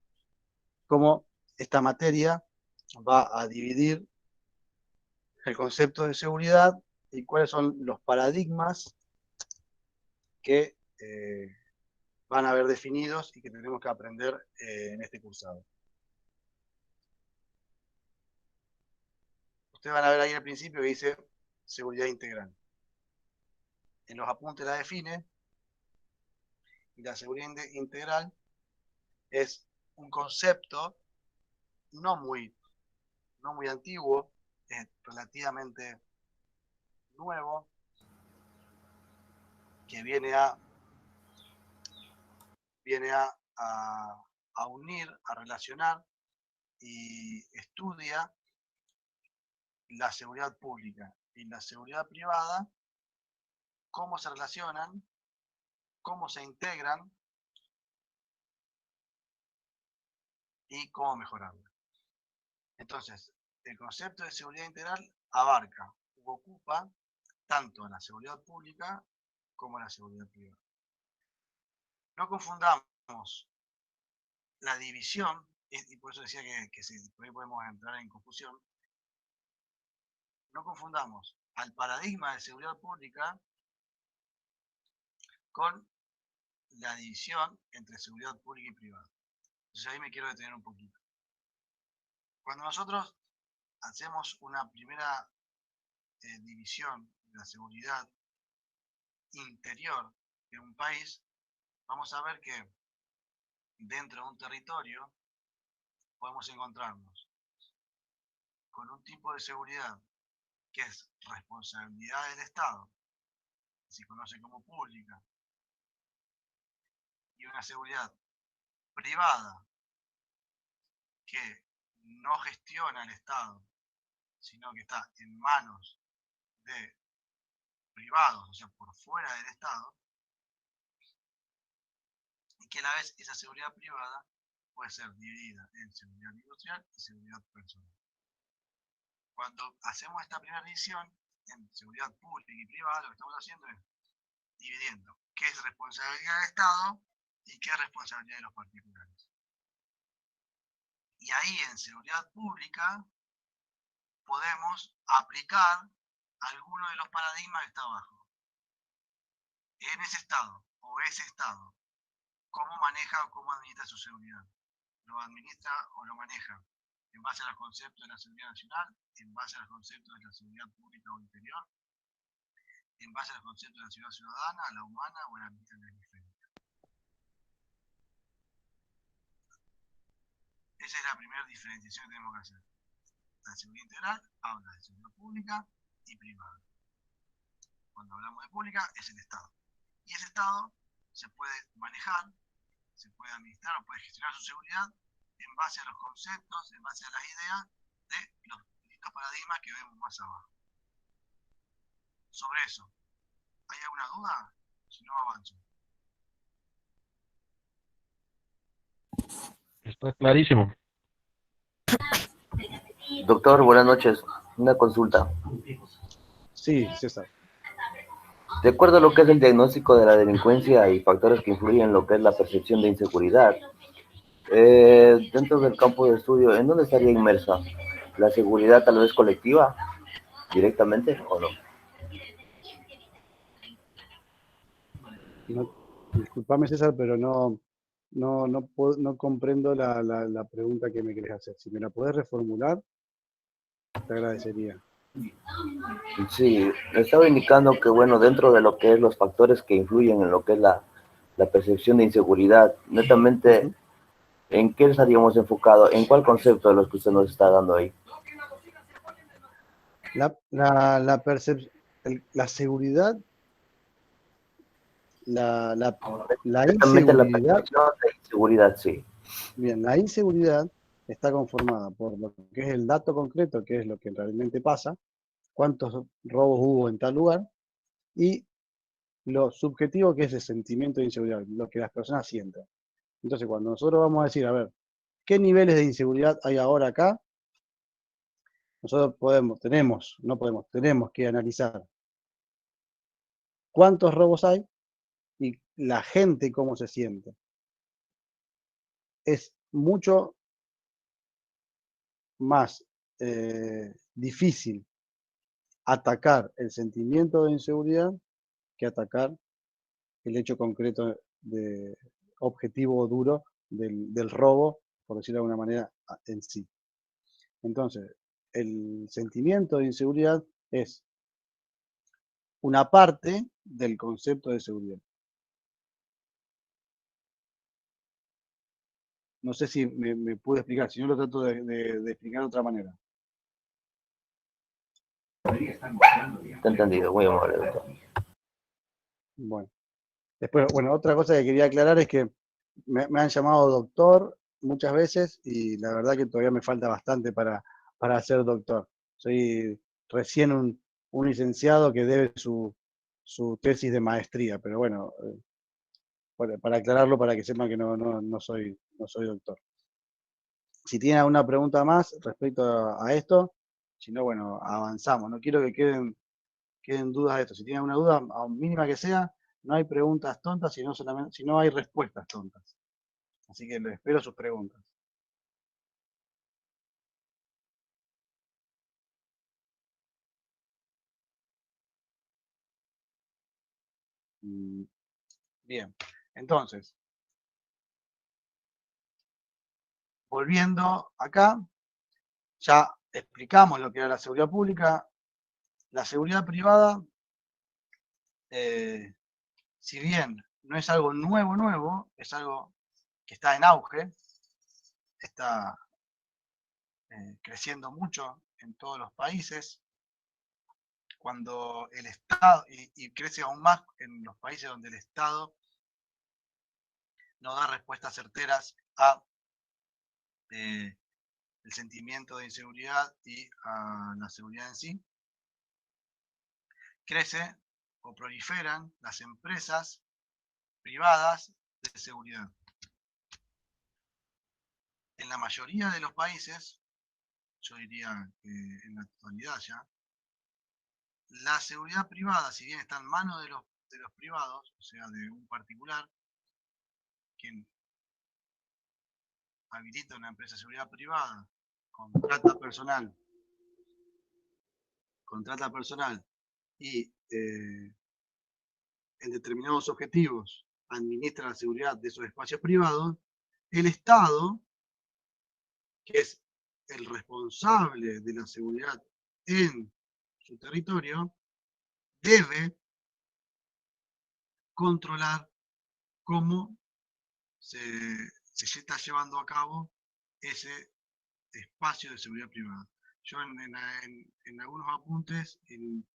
cómo esta materia va a dividir el concepto de seguridad y cuáles son los paradigmas que van a haber definidos y que tenemos que aprender en este cursado. Ustedes van a ver ahí al principio que dice seguridad integral. En los apuntes la define, y la seguridad integral es un concepto no muy antiguo, es relativamente nuevo, que viene a unir, a relacionar y estudia la seguridad pública y la seguridad privada, cómo se relacionan, cómo se integran y cómo mejorarla. Entonces, el concepto de seguridad integral abarca o ocupa tanto la seguridad pública como la seguridad privada. No confundamos la división, y por eso decía que por ahí podemos entrar en confusión, no confundamos al paradigma de seguridad pública con la división entre seguridad pública y privada. Entonces ahí me quiero detener un poquito. Cuando nosotros hacemos una primera división de la seguridad interior de un país, vamos a ver que dentro de un territorio podemos encontrarnos con un tipo de seguridad que es responsabilidad del Estado, que se conoce como pública, y una seguridad privada que no gestiona el Estado, sino que está en manos de privados, o sea, por fuera del Estado, y que a la vez esa seguridad privada puede ser dividida en seguridad industrial y seguridad personal. Cuando hacemos esta primera división en seguridad pública y privada, lo que estamos haciendo es dividiendo qué es responsabilidad del Estado y qué es responsabilidad de los particulares. Y ahí en seguridad pública podemos aplicar alguno de los paradigmas que está abajo. En ese Estado o ese Estado, ¿cómo maneja o cómo administra su seguridad? ¿Lo administra o lo maneja en base a los conceptos de la seguridad nacional, en base a los conceptos de la seguridad pública o interior, en base a los conceptos de la seguridad ciudadana, la humana o la hemisférica? Esa es la primera diferenciación que tenemos que hacer. La seguridad integral habla de seguridad pública y privada. Cuando hablamos de pública es el Estado. Y ese Estado se puede manejar, se puede administrar o puede gestionar su seguridad en base a los conceptos, en base a las ideas de los distintos paradigmas que vemos más abajo. Sobre eso, ¿hay alguna duda? Si no, avanzo. Está clarísimo. Doctor, buenas noches. Una consulta. Sí, César. De acuerdo a lo que es el diagnóstico de la delincuencia y factores que influyen en lo que es la percepción de inseguridad, dentro del campo de estudio, ¿en dónde estaría inmersa? ¿La seguridad tal vez colectiva directamente o no? Disculpame, César, pero no comprendo la pregunta que me querés hacer. Si me la podés reformular, te agradecería. Sí, estaba indicando que, bueno, dentro de lo que es los factores que influyen en lo que es la percepción de inseguridad, netamente, ¿en qué estaríamos enfocados? ¿En cuál concepto de los que usted nos está dando ahí? La seguridad la Exactamente la inseguridad, percepción de inseguridad, sí. bien, la inseguridad está conformada por lo que es el dato concreto, que es lo que realmente pasa, cuántos robos hubo en tal lugar, y lo subjetivo, que es el sentimiento de inseguridad, lo que las personas sienten. Entonces, cuando nosotros vamos a decir, a ver, ¿qué niveles de inseguridad hay ahora acá? Nosotros tenemos que analizar cuántos robos hay y la gente cómo se siente. Es mucho más difícil atacar el sentimiento de inseguridad que atacar el hecho concreto de objetivo duro del robo, por decirlo de alguna manera, en sí. Entonces, el sentimiento de inseguridad es una parte del concepto de seguridad. No sé si me pude explicar, si no lo trato de explicar de otra manera. Está entendido, muy amable, doctor. Bueno, después, bueno, otra cosa que quería aclarar es que me han llamado doctor muchas veces y la verdad que todavía me falta bastante para ser doctor. Soy recién un licenciado que debe su tesis de maestría, pero bueno, para aclararlo, para que sepan que no soy doctor. Si tienen alguna pregunta más respecto a esto, si no, bueno, avanzamos. No quiero que queden dudas de esto. Si tienen alguna duda, a mínima que sea, no hay preguntas tontas, sino hay respuestas tontas. Así que les espero sus preguntas. Bien, entonces, volviendo acá, ya explicamos lo que era la seguridad pública. La seguridad privada, si bien no es algo nuevo, es algo que está en auge, está creciendo mucho en todos los países. Cuando el Estado, y crece aún más en los países donde el Estado no da respuestas certeras a el sentimiento de inseguridad y a la seguridad en sí, crece o proliferan las empresas privadas de seguridad. En la mayoría de los países, yo diría que en la totalidad ya, la seguridad privada, si bien está en manos de los privados, o sea, de un particular, quien habilita una empresa de seguridad privada, contrata personal y en determinados objetivos administra la seguridad de esos espacios privados, el Estado, que es el responsable de la seguridad en su territorio, debe controlar cómo se está llevando a cabo ese espacio de seguridad privada. Yo en algunos apuntes, en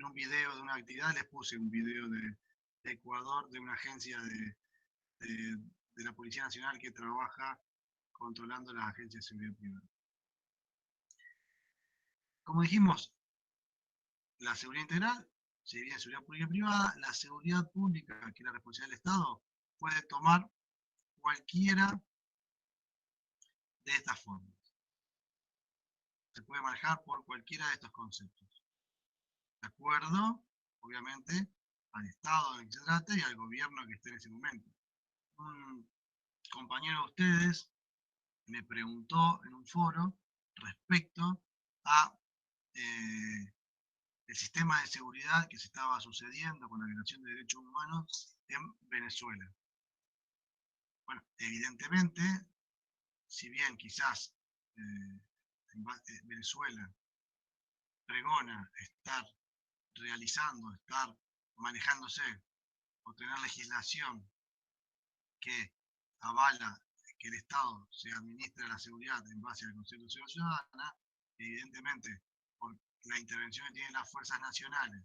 un video de una actividad, les puse un video de Ecuador, de una agencia de la Policía Nacional que trabaja controlando las agencias de seguridad privada. Como dijimos, la seguridad integral se divide en seguridad pública y privada. La seguridad pública, que es la responsabilidad del Estado, puede tomar cualquiera de estas formas. Se puede manejar por cualquiera de estos conceptos. De acuerdo, obviamente, al Estado del que se trate y al gobierno que esté en ese momento. Un compañero de ustedes me preguntó en un foro respecto a el sistema de seguridad que se estaba sucediendo con la violación de derechos humanos en Venezuela. Bueno, evidentemente, si bien quizás Venezuela pregona estar realizando, estar manejándose o tener legislación que avala que el Estado se administre la seguridad en base al concepto de seguridad ciudadana, evidentemente, por la intervención que tienen las fuerzas nacionales,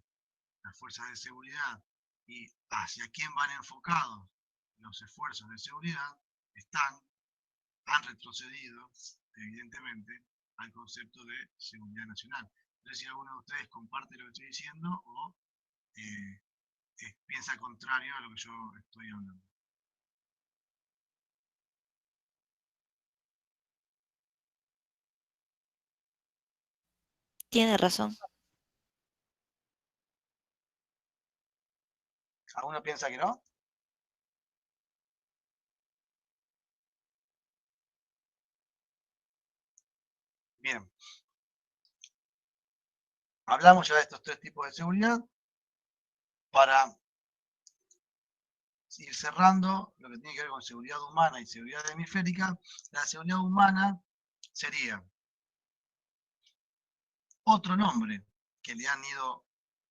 las fuerzas de seguridad y hacia quién van enfocados los esfuerzos de seguridad, han retrocedido, evidentemente, al concepto de seguridad nacional. No sé si alguno de ustedes comparte lo que estoy diciendo o piensa contrario a lo que yo estoy hablando. Tiene razón. ¿Alguno piensa que no? Bien. Hablamos ya de estos tres tipos de seguridad. Para ir cerrando lo que tiene que ver con seguridad humana y seguridad hemisférica, la seguridad humana sería otro nombre que le han ido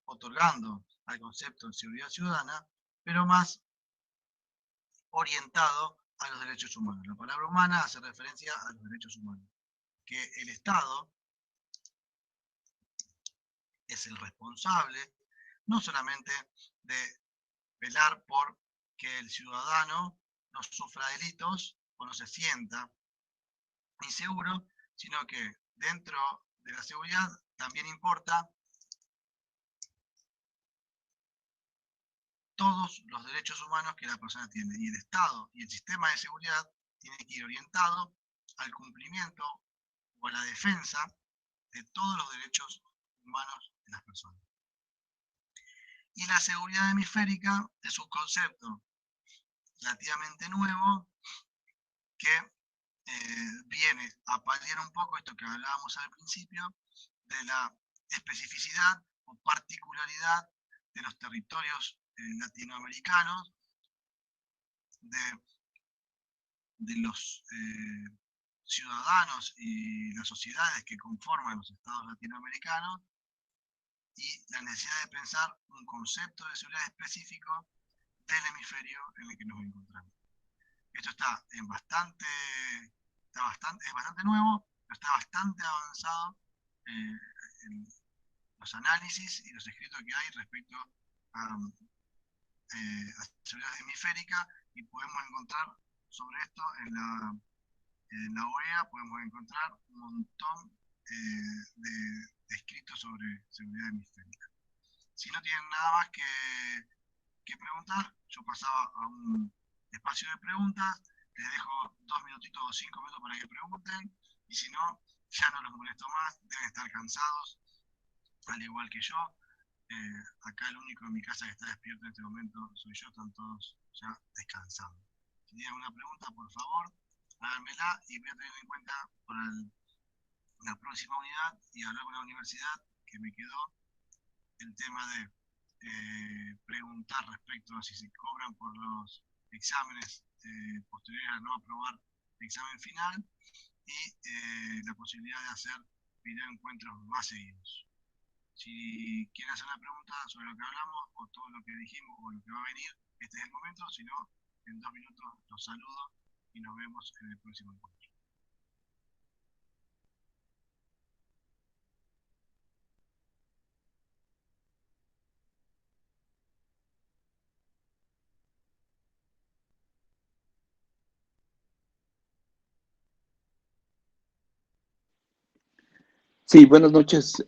otorgando al concepto de seguridad ciudadana, pero más orientado a los derechos humanos. La palabra humana hace referencia a los derechos humanos, que el Estado es el responsable no solamente de velar por que el ciudadano no sufra delitos o no se sienta inseguro, sino que dentro de la seguridad también importa todos los derechos humanos que la persona tiene. Y el Estado y el sistema de seguridad tiene que ir orientado al cumplimiento o a la defensa de todos los derechos humanos de las personas. Y la seguridad hemisférica es un concepto relativamente nuevo que viene a paliar un poco esto que hablábamos al principio, de la especificidad o particularidad de los territorios latinoamericanos, de los ciudadanos y las sociedades que conforman los estados latinoamericanos, y la necesidad de pensar un concepto de seguridad específico del hemisferio en el que nos encontramos. Esto está es bastante nuevo, pero está bastante avanzado en los análisis y los escritos que hay respecto a seguridad hemisférica, y podemos encontrar sobre esto en la OEA, podemos encontrar un montón de escritos sobre seguridad hemisférica. Si no tienen nada más que preguntar, yo pasaba a un espacio de preguntas, les dejo 2 minutitos o 5 minutos para que pregunten, y si no, ya no los molesto más, deben estar cansados, al igual que yo. Acá el único en mi casa que está despierto en este momento soy yo, están todos ya descansando. Si tienen alguna pregunta, por favor, háganmela, y voy a tener en cuenta para la próxima unidad y hablar con la universidad, que me quedó el tema de preguntar respecto a si se cobran por los exámenes posteriores a no aprobar el examen final, y la posibilidad de hacer videoencuentros más seguidos. Si quieren hacer una pregunta sobre lo que hablamos, o todo lo que dijimos, o lo que va a venir, este es el momento. Si no, en 2 minutos los saludo y nos vemos en el próximo encuentro. Sí, buenas noches,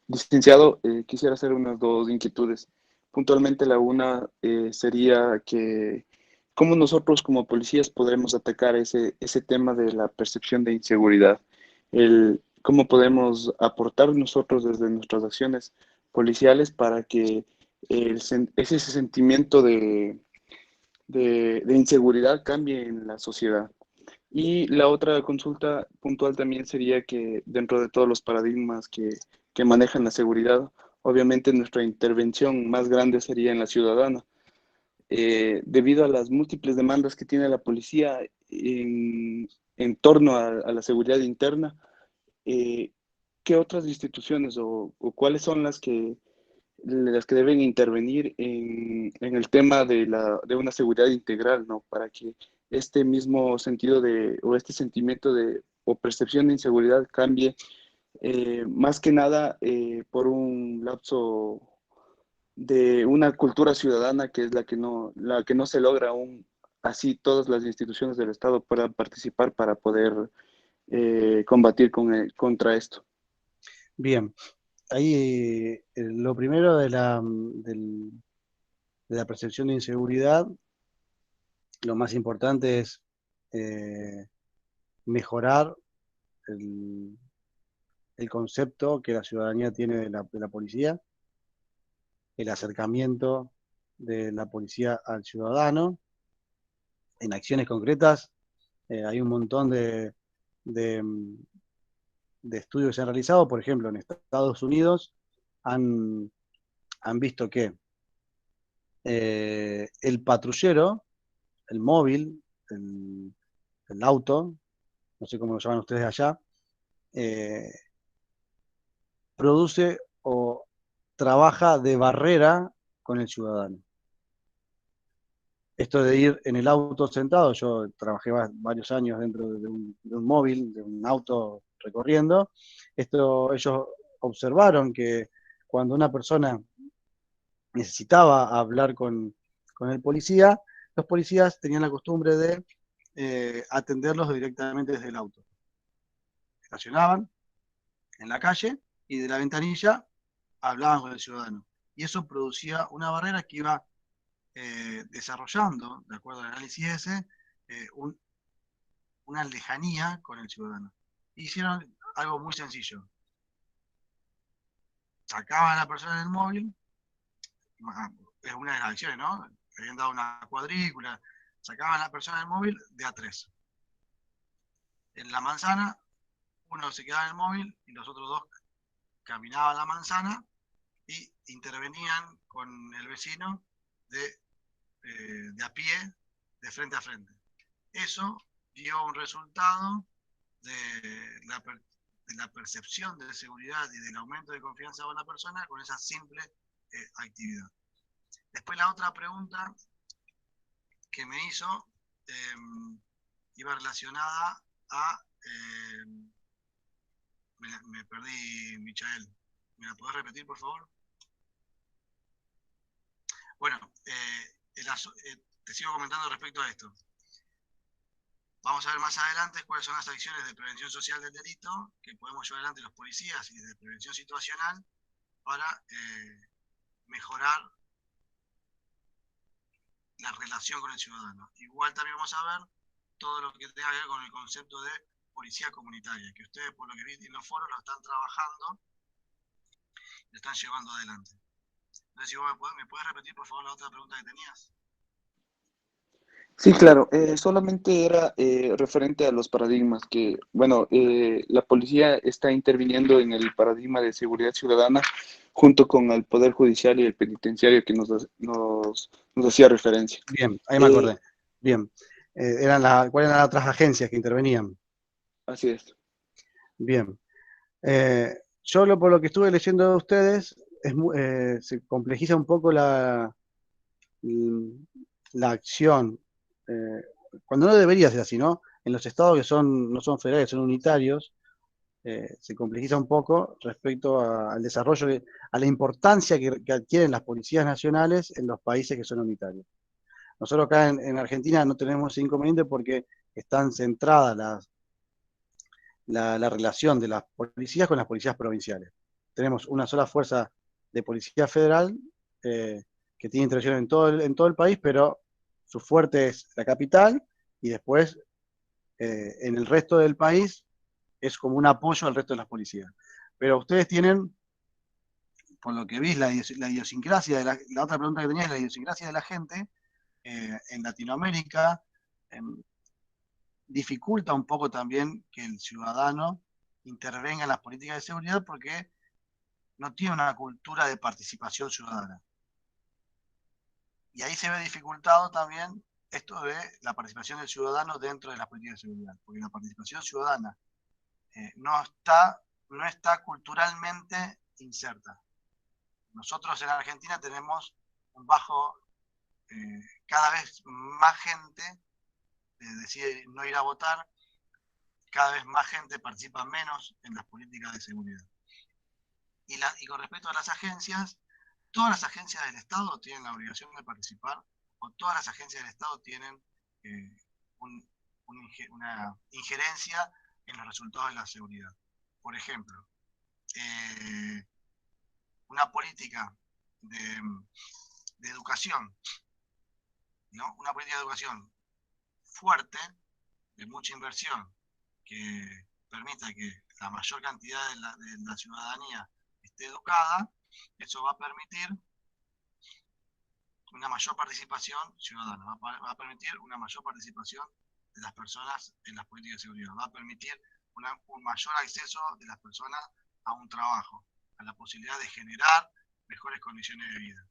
licenciado. Quisiera hacer unas dos inquietudes. Puntualmente la una sería que cómo nosotros como policías podremos atacar ese tema de la percepción de inseguridad. Cómo podemos aportar nosotros desde nuestras acciones policiales para que ese sentimiento de inseguridad cambie en la sociedad. Y la otra consulta puntual también sería que dentro de todos los paradigmas que manejan la seguridad, obviamente nuestra intervención más grande sería en la ciudadana. Debido a las múltiples demandas que tiene la policía en torno a la seguridad interna, ¿qué otras instituciones o cuáles son las que deben intervenir en el tema de una seguridad integral, ¿no? Para que este mismo sentido o este sentimiento o percepción de inseguridad cambie, más que nada por un lapso de una cultura ciudadana que es la que no se logra aún. Así todas las instituciones del Estado puedan participar para poder combatir contra esto. Bien, ahí lo primero de la percepción de inseguridad, lo más importante es mejorar el concepto que la ciudadanía tiene de la policía, el acercamiento de la policía al ciudadano. En acciones concretas hay un montón de estudios que se han realizado. Por ejemplo, en Estados Unidos han visto que el patrullero, el móvil, el auto, no sé cómo lo llaman ustedes allá, produce o trabaja de barrera con el ciudadano. Esto de ir en el auto sentado, yo trabajé varios años dentro de un móvil, de un auto recorriendo. Ellos observaron que cuando una persona necesitaba hablar con el policía, los policías tenían la costumbre de atenderlos directamente desde el auto. Estacionaban en la calle y de la ventanilla hablaban con el ciudadano. Y eso producía una barrera que iba desarrollando, de acuerdo al análisis ese, una lejanía con el ciudadano. Hicieron algo muy sencillo. Sacaban a la persona del móvil, es una de las acciones, ¿no? Habían dado una cuadrícula, sacaban a la persona del móvil de A3. En la manzana, uno se quedaba en el móvil y los otros dos caminaban la manzana y intervenían con el vecino de a pie, de frente a frente. Eso dio un resultado de la percepción de seguridad y del aumento de confianza de una persona con esa simple actividad. Después la otra pregunta que me hizo iba relacionada a... me perdí, Michael. ¿Me la podés repetir, por favor? Bueno, te sigo comentando respecto a esto. Vamos a ver más adelante cuáles son las acciones de prevención social del delito que podemos llevar adelante los policías y de prevención situacional para mejorar la relación con el ciudadano. Igual también vamos a ver todo lo que tenga que ver con el concepto de policía comunitaria, que ustedes, por lo que vi en los foros, lo están trabajando y lo están llevando adelante. Entonces, si vos me puedes repetir, por favor, la otra pregunta que tenías. Sí, claro, solamente era referente a los paradigmas que, bueno, la policía está interviniendo en el paradigma de seguridad ciudadana junto con el Poder Judicial y el Penitenciario que nos hacía referencia. Bien, ahí me acordé. Bien, ¿cuáles eran las otras agencias que intervenían? Así es. Bien. Yo por lo que estuve leyendo de ustedes, se complejiza un poco la acción. Cuando no debería ser así, ¿no? En los estados que no son federales, son unitarios, se complejiza un poco respecto al desarrollo, a la importancia que adquieren las policías nacionales en los países que son unitarios. Nosotros acá en Argentina no tenemos ese inconveniente porque están centradas la relación de las policías con las policías provinciales. Tenemos una sola fuerza de policía federal que tiene intervención en todo el país, pero su fuerte es la capital y después en el resto del país es como un apoyo al resto de las policías. Pero ustedes tienen, por lo que vi, la idiosincrasia de la otra pregunta que tenía es la idiosincrasia de la gente en Latinoamérica. Dificulta un poco también que el ciudadano intervenga en las políticas de seguridad porque no tiene una cultura de participación ciudadana. Y ahí se ve dificultado también esto de la participación del ciudadano dentro de las políticas de seguridad, porque la participación ciudadana no está culturalmente inserta. Nosotros en Argentina tenemos un bajo, cada vez más gente decide no ir a votar, cada vez más gente participa menos en las políticas de seguridad. Y con respecto a las agencias, todas las agencias del Estado tienen la obligación de participar, o todas las agencias del Estado tienen una injerencia en los resultados de la seguridad. Por ejemplo, una política de educación, ¿no? Una política de educación fuerte, de mucha inversión, que permita que la mayor cantidad de la ciudadanía esté educada, eso va a permitir una mayor participación ciudadana, va a permitir una mayor participación de las personas en las políticas de seguridad, va a permitir un mayor acceso de las personas a un trabajo, a la posibilidad de generar mejores condiciones de vida.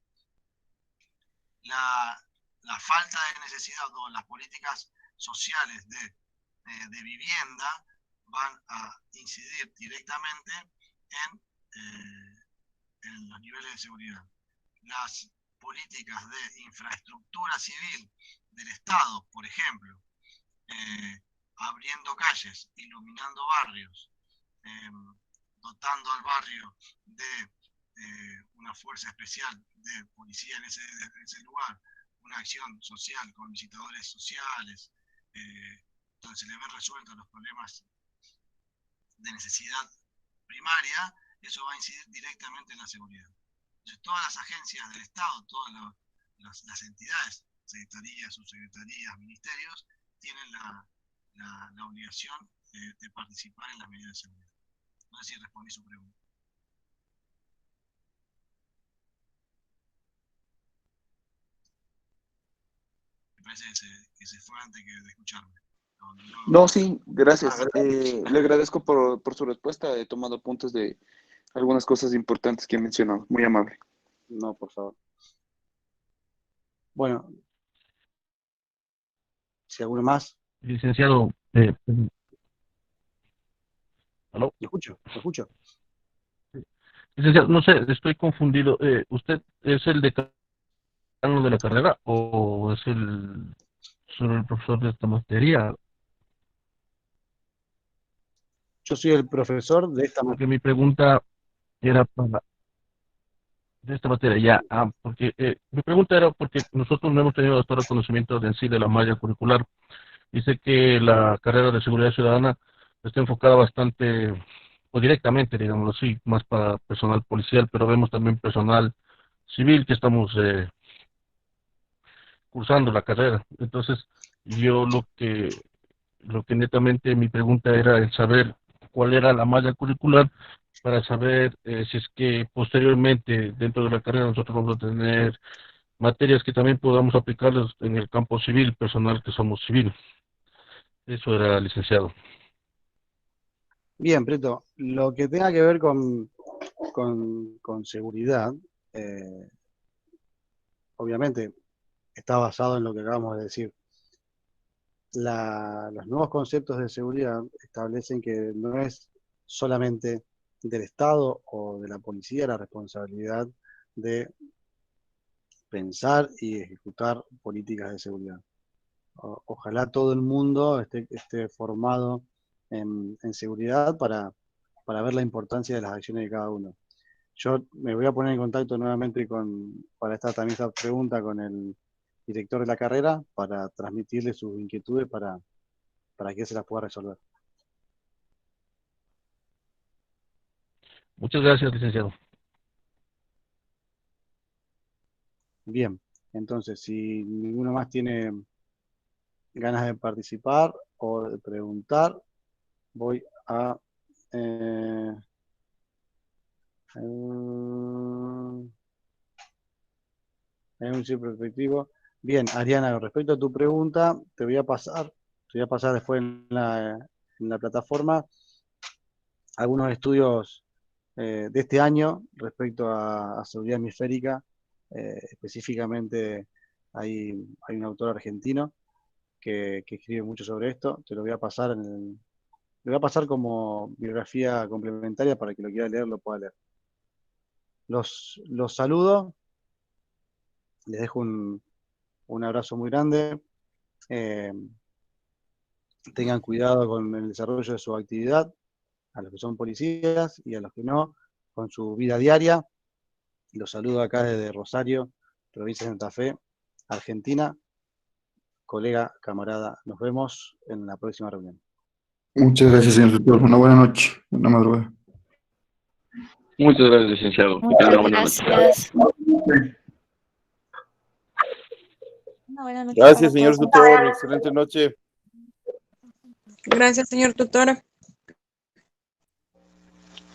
La falta de necesidad o las políticas sociales de vivienda van a incidir directamente en los niveles de seguridad. Las políticas de infraestructura civil del Estado, por ejemplo, abriendo calles, iluminando barrios, dotando al barrio de una fuerza especial de policía en ese lugar, una acción social con visitadores sociales, donde se le ven resueltos los problemas de necesidad primaria, eso va a incidir directamente en la seguridad. Entonces, todas las agencias del Estado, todas las entidades, secretarías, subsecretarías, ministerios, tienen la obligación de participar en las medidas de seguridad. No sé si respondí su pregunta. Me parece que se fue antes de escucharme. No, sí, gracias. Le agradezco por su respuesta. He tomado apuntes de algunas cosas importantes que he mencionado. Muy amable. No, por favor. Bueno, si alguno más. Licenciado, ¿aló? Lo escucho. Licenciado, no sé, estoy confundido. ¿Usted es el decano de la carrera o es solo el profesor de esta materia? Yo soy el profesor de esta materia. Porque mi pregunta era de esta materia, ya. Porque mi pregunta era porque nosotros no hemos tenido hasta ahora conocimiento de en sí de la malla curricular. Dice que la carrera de seguridad ciudadana está enfocada bastante, o directamente, digámoslo así, más para personal policial, pero vemos también personal civil que estamos cursando la carrera. Entonces, yo lo que netamente mi pregunta era el saber cuál era la malla curricular para saber si es que posteriormente dentro de la carrera nosotros vamos a tener materias que también podamos aplicarlas en el campo civil, personal que somos civil. Eso era, licenciado. Bien, Preto, lo que tenga que ver con seguridad, obviamente está basado en lo que acabamos de decir. Los nuevos conceptos de seguridad establecen que no es solamente del Estado o de la policía la responsabilidad de pensar y ejecutar políticas de seguridad. Ojalá todo el mundo esté formado en seguridad para ver la importancia de las acciones de cada uno. Yo me voy a poner en contacto nuevamente para esta pregunta con el director de la carrera para transmitirle sus inquietudes para que se las pueda resolver. Muchas gracias, licenciado. Bien, entonces si ninguno más tiene ganas de participar o de preguntar, voy a anuncio perspectivo. Bien, Ariana, respecto a tu pregunta, te voy a pasar después en la plataforma algunos estudios de este año respecto a seguridad hemisférica. Específicamente hay un autor argentino que escribe mucho sobre esto. Te lo voy a pasar como biografía complementaria para que lo quiera leer, lo pueda leer. Los saludo, les dejo un abrazo muy grande. Tengan cuidado con el desarrollo de su actividad, a los que son policías y a los que no, con su vida diaria. Y los saludo acá desde Rosario, provincia de Santa Fe, Argentina. Colega, camarada, nos vemos en la próxima reunión. Muchas gracias, señor tutor. Una buena noche, una madrugada. Muchas gracias, licenciado. Que tenga una buena noche. Gracias, señor tutor. Excelente noche. Gracias, señor tutor.